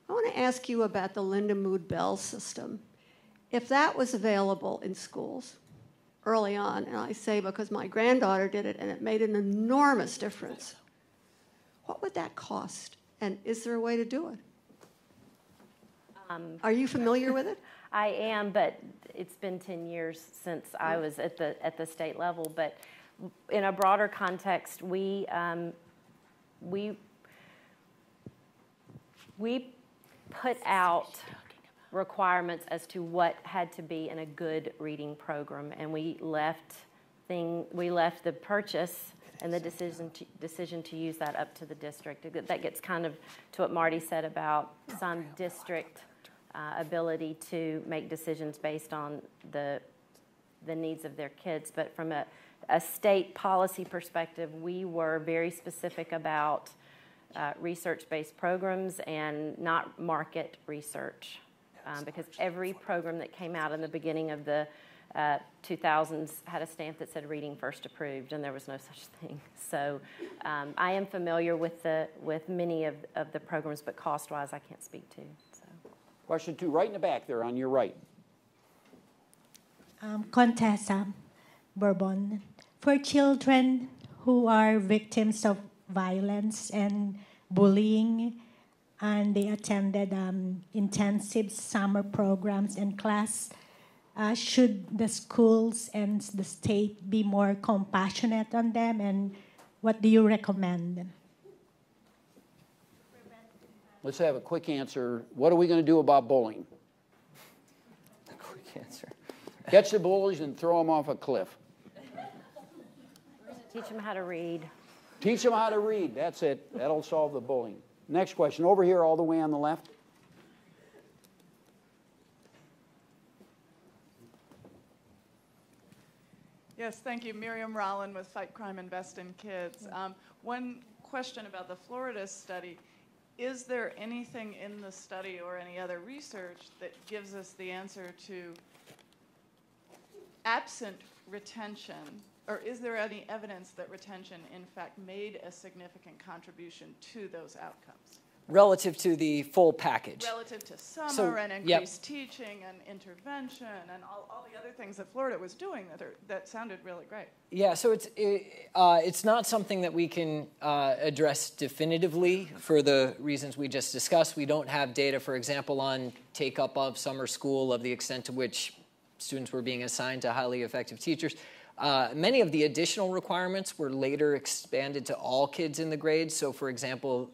I want to ask you about the Linda Mood Bell system. If that was available in schools early on, and I say because my granddaughter did it and it made an enormous difference, what would that cost? And is there a way to do it? Are you familiar with it? I am, but it's been 10 years since I was at the state level. But in a broader context, we put out requirements as to what had to be in a good reading program, and we left the purchase and the decision to use that up to the district. That gets kind of to what Marty said about some district ability to make decisions based on the needs of their kids. But from a state policy perspective, we were very specific about research-based programs and not market research, because every program that came out in the beginning of the 2000s had a stamp that said reading first approved, and there was no such thing. So I am familiar with many of the programs, but cost-wise I can't speak to. Question 2, right in the back there on your right. Contessa Bourbon. For children who are victims of violence and bullying, and they attended intensive summer programs and class, should the schools and the state be more compassionate on them, and what do you recommend? Let's have a quick answer. What are we going to do about bullying? A quick answer. Catch the bullies and throw them off a cliff. Teach them how to read. Teach them how to read. That's it. That'll solve the bullying. Next question. Over here all the way on the left. Yes, thank you. Miriam Rollin with Fight Crime, Invest in Kids. One question about the Florida study. Is there anything in the study or any other research that gives us the answer to absent retention, or is there any evidence that retention, in fact, made a significant contribution to those outcomes? Relative to the full package. Relative to summer and yep. increased teaching and intervention and all the other things that Florida was doing that sounded really great. Yeah, so it's not something that we can address definitively for the reasons we just discussed. We don't have data, for example, on take-up of summer school, of the extent to which students were being assigned to highly effective teachers. Many of the additional requirements were later expanded to all kids in the grade. So, for example,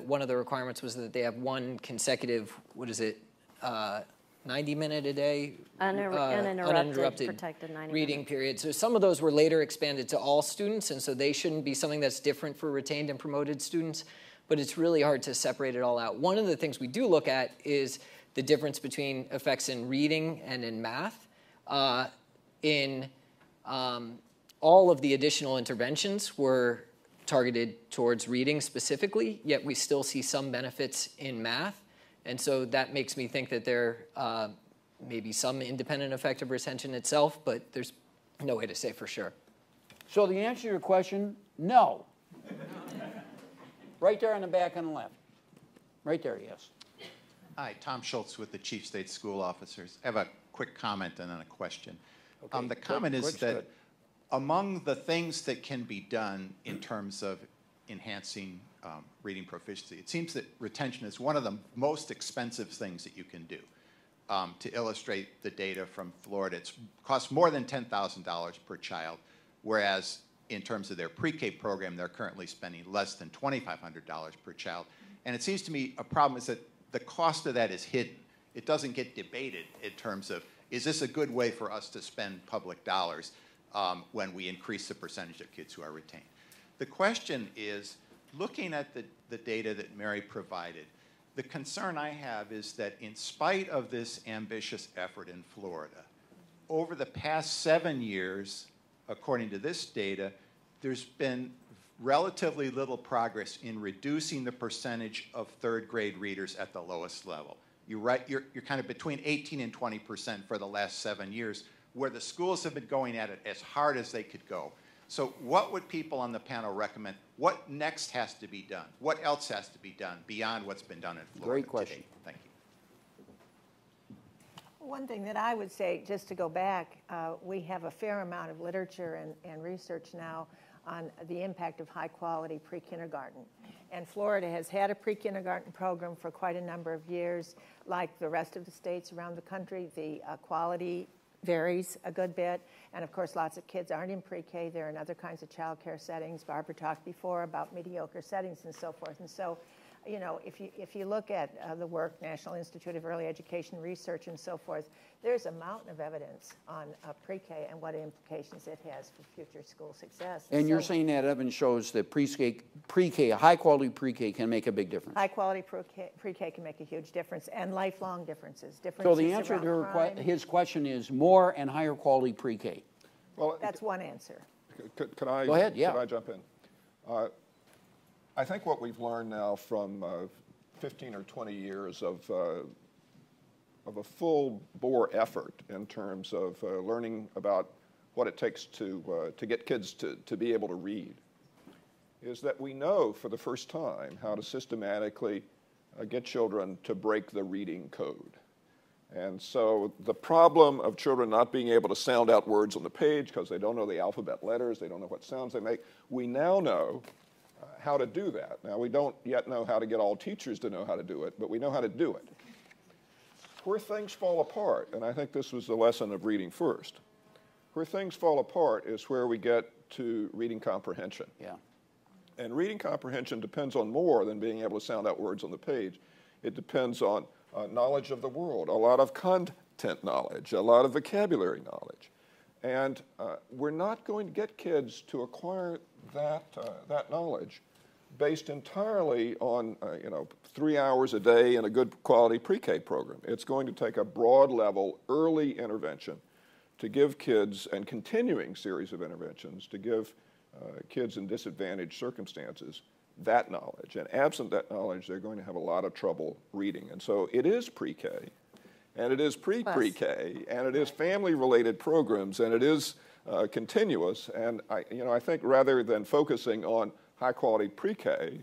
one of the requirements was that they have one consecutive, 90-minute a day uninterrupted protected 90 reading minutes. period. So some of those were later expanded to all students, and so they shouldn't be something that's different for retained and promoted students. But it's really hard to separate it all out. One of the things we do look at is the difference between effects in reading and in math. All of the additional interventions were targeted towards reading specifically, yet we still see some benefits in math. And so that makes me think that there may be some independent effect of retention itself, but there's no way to say for sure. So the answer to your question, no. Right there on the back on the left. Right there, yes. Hi, Tom Schultz with the Chief State School Officers. I have a quick comment and then a question. Okay, the comment is that among the things that can be done in terms of enhancing reading proficiency, it seems that retention is one of the most expensive things that you can do. To illustrate the data from Florida, it costs more than $10,000 per child, whereas in terms of their pre-K program, they're currently spending less than $2,500 per child. And it seems to me a problem is that the cost of that is hidden. It doesn't get debated in terms of, is this a good way for us to spend public dollars when we increase the percentage of kids who are retained? The question is, looking at the data that Mary provided, the concern I have is that in spite of this ambitious effort in Florida, over the past 7 years, according to this data, there's been relatively little progress in reducing the percentage of third grade readers at the lowest level. You're kind of between 18 and 20% for the last 7 years, where the schools have been going at it as hard as they could go. So what would people on the panel recommend? What next has to be done? What else has to be done beyond what's been done in Florida Great question. today? Thank you. One thing that I would say, just to go back, we have a fair amount of literature and research now on the impact of high-quality pre-kindergarten. And Florida has had a pre-kindergarten program for quite a number of years. Like the rest of the states around the country, the quality varies a good bit. And of course, lots of kids aren't in pre-K. They're in other kinds of child care settings. Barbara talked before about mediocre settings and so forth. And so, you know, if you look at the work, National Institute of Early Education Research and so forth, there's a mountain of evidence on pre-K and what implications it has for future school success. And you're saying that evidence shows that pre-K, high-quality pre-K can make a big difference. High-quality pre-K can make a huge difference, and lifelong differences. So the answer to his question is more and higher quality pre-K. Well, that's one answer. Could I, go ahead, yeah. Could I jump in? I think what we've learned now from 15 or 20 years of a full-bore effort in terms of learning about what it takes to get kids to be able to read is that we know for the first time how to systematically get children to break the reading code. And so the problem of children not being able to sound out words on the page because they don't know the alphabet letters, they don't know what sounds they make, we now know how to do that. Now, we don't yet know how to get all teachers to know how to do it, but we know how to do it. Where things fall apart, and I think this was the lesson of reading first, where things fall apart is where we get to reading comprehension. Yeah. And reading comprehension depends on more than being able to sound out words on the page. It depends on knowledge of the world, a lot of content knowledge, a lot of vocabulary knowledge. And we're not going to get kids to acquire that knowledge based entirely on 3 hours a day in a good quality pre-K program. It's going to take a broad level early intervention to give kids, and continuing series of interventions to give kids in disadvantaged circumstances that knowledge. And absent that knowledge, they're going to have a lot of trouble reading. And so it is pre-K. and it is pre-K, and it is family-related programs, and it is continuous. And I think rather than focusing on high-quality pre-K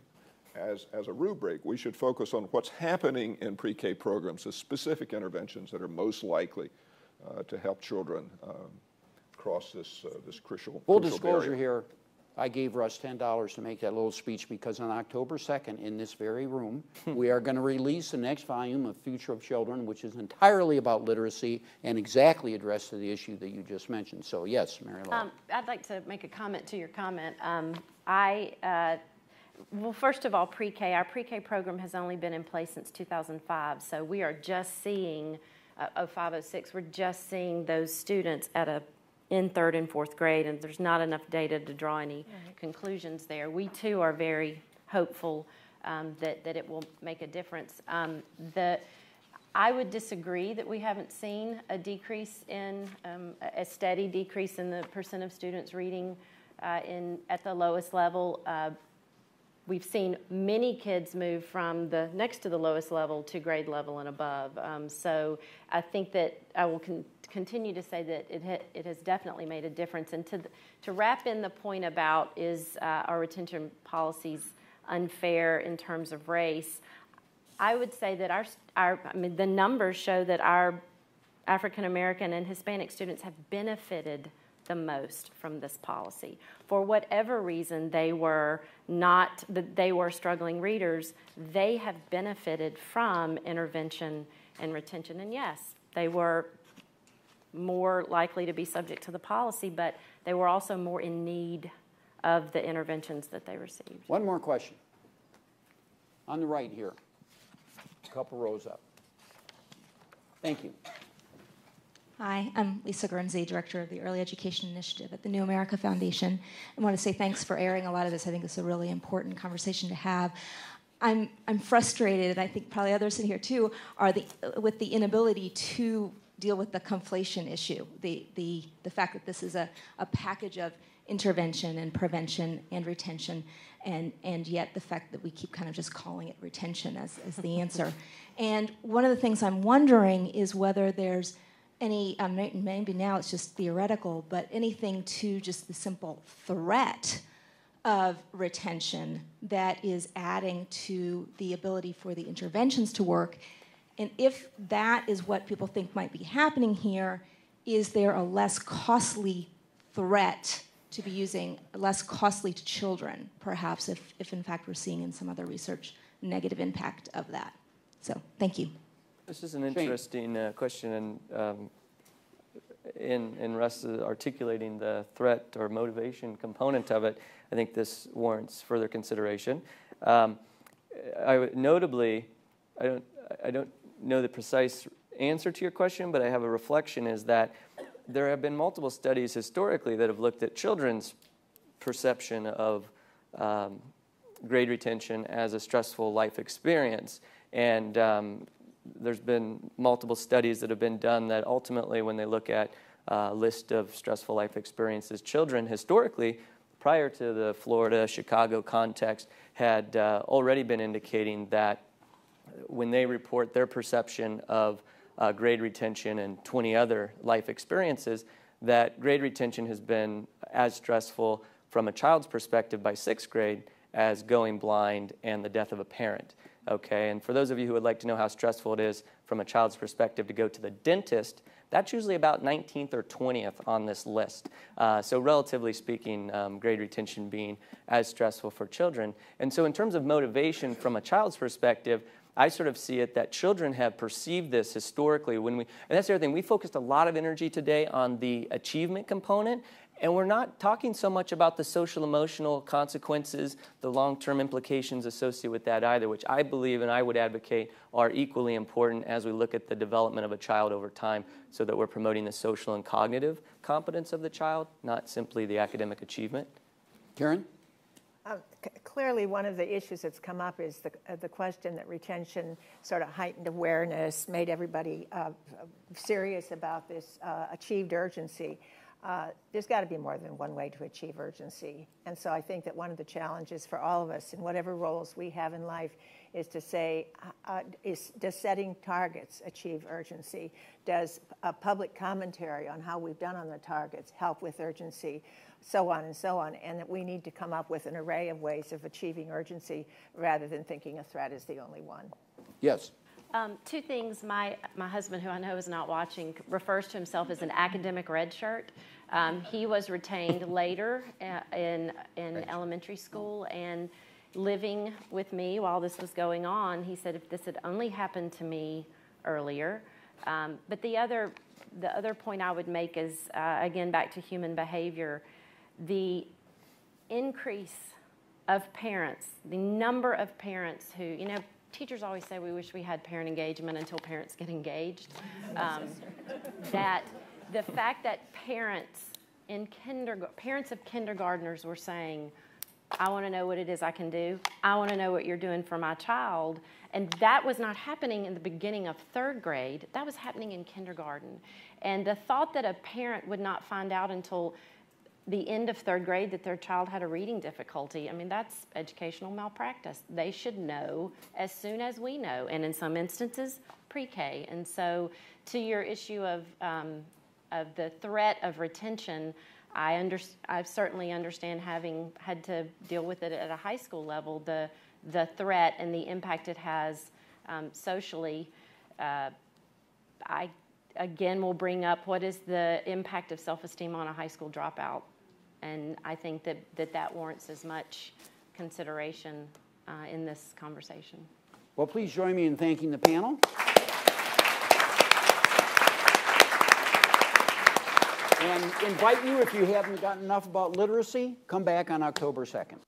as a rubric, we should focus on what's happening in pre-K programs, the specific interventions that are most likely to help children cross this crucial Full barrier. disclosure here, I gave Russ $10 to make that little speech because on October 2nd, in this very room, we are going to release the next volume of Future of Children, which is entirely about literacy and exactly addressed to the issue that you just mentioned. So yes, Mary Laura. I'd like to make a comment to your comment. Well, first of all, pre-K. Our pre-K program has only been in place since 2005, so we are just seeing, 0506, we're just seeing those students in third and fourth grade, and there's not enough data to draw any conclusions there. We too are very hopeful that it will make a difference. I would disagree that we haven't seen a decrease in a steady decrease in the percent of students reading at the lowest level. We've seen many kids move from the next to the lowest level to grade level and above. So I think that I will continue to say that it has definitely made a difference. And to wrap in the point about is our retention policies unfair in terms of race, I would say that the numbers show that our African American and Hispanic students have benefited the most from this policy. For whatever reason they were struggling readers, they have benefited from intervention and retention. And yes, they were more likely to be subject to the policy, but they were also more in need of the interventions that they received. One more question. On the right here, a couple rows up. Thank you. Hi, I'm Lisa Guernsey, Director of the Early Education Initiative at the New America Foundation. I want to say thanks for airing a lot of this. I think it's a really important conversation to have. I'm frustrated, and I think probably others in here too, with the inability to deal with the conflation issue, the fact that this is a package of intervention and prevention and retention, and yet the fact that we keep kind of just calling it retention as the answer. And one of the things I'm wondering is whether there's any, maybe now it's just theoretical, but anything to just the simple threat of retention that is adding to the ability for the interventions to work. And if that is what people think might be happening here, is there a less costly threat to be using, less costly to children, perhaps, if in fact we're seeing in some other research negative impact of that? So, thank you. This is an interesting question, and in Russ articulating the threat or motivation component of it, I think this warrants further consideration. Notably, I don't know the precise answer to your question, but I have a reflection is that there have been multiple studies historically that have looked at children's perception of grade retention as a stressful life experience. And there's been multiple studies that have been done that ultimately, when they look at a list of stressful life experiences, children historically, prior to the Florida, Chicago context, had already been indicating that when they report their perception of grade retention and 20 other life experiences, that grade retention has been as stressful from a child's perspective by 6th grade as going blind and the death of a parent. Okay, and for those of you who would like to know how stressful it is from a child's perspective to go to the dentist, that's usually about 19th or 20th on this list. So relatively speaking, grade retention being as stressful for children. And so in terms of motivation from a child's perspective, I sort of see it that children have perceived this historically and that's the other thing, we focused a lot of energy today on the achievement component, and we're not talking so much about the social emotional consequences, the long-term implications associated with that either, which I believe and I would advocate are equally important as we look at the development of a child over time, so that we're promoting the social and cognitive competence of the child, not simply the academic achievement. Karen? Clearly, one of the issues that's come up is the question that retention sort of heightened awareness, made everybody serious about this achieved urgency. there's got to be more than one way to achieve urgency. And so I think that one of the challenges for all of us in whatever roles we have in life is to say, does setting targets achieve urgency? Does a public commentary on how we've done on the targets help with urgency? So on and so on. And that we need to come up with an array of ways of achieving urgency rather than thinking a threat is the only one. Yes. Two things. My husband, who I know is not watching, refers to himself as an academic redshirt. He was retained later in elementary school, and living with me while this was going on, he said if this had only happened to me earlier. But the other point I would make is, again, back to human behavior, the increase of parents, the number of parents who, teachers always say we wish we had parent engagement until parents get engaged. That the fact that parents of kindergartners were saying, I want to know what it is I can do. I want to know what you're doing for my child. And that was not happening in the beginning of third grade. That was happening in kindergarten. And the thought that a parent would not find out until the end of third grade that their child had a reading difficulty, I mean, that's educational malpractice. They should know as soon as we know, and in some instances, pre-K. And so to your issue of the threat of retention, I certainly understand, having had to deal with it at a high school level, the threat and the impact it has socially. I, again, will bring up what is the impact of self-esteem on a high school dropout. And I think that warrants as much consideration in this conversation. Well, please join me in thanking the panel. And invite you, if you haven't gotten enough about literacy, come back on October 2nd.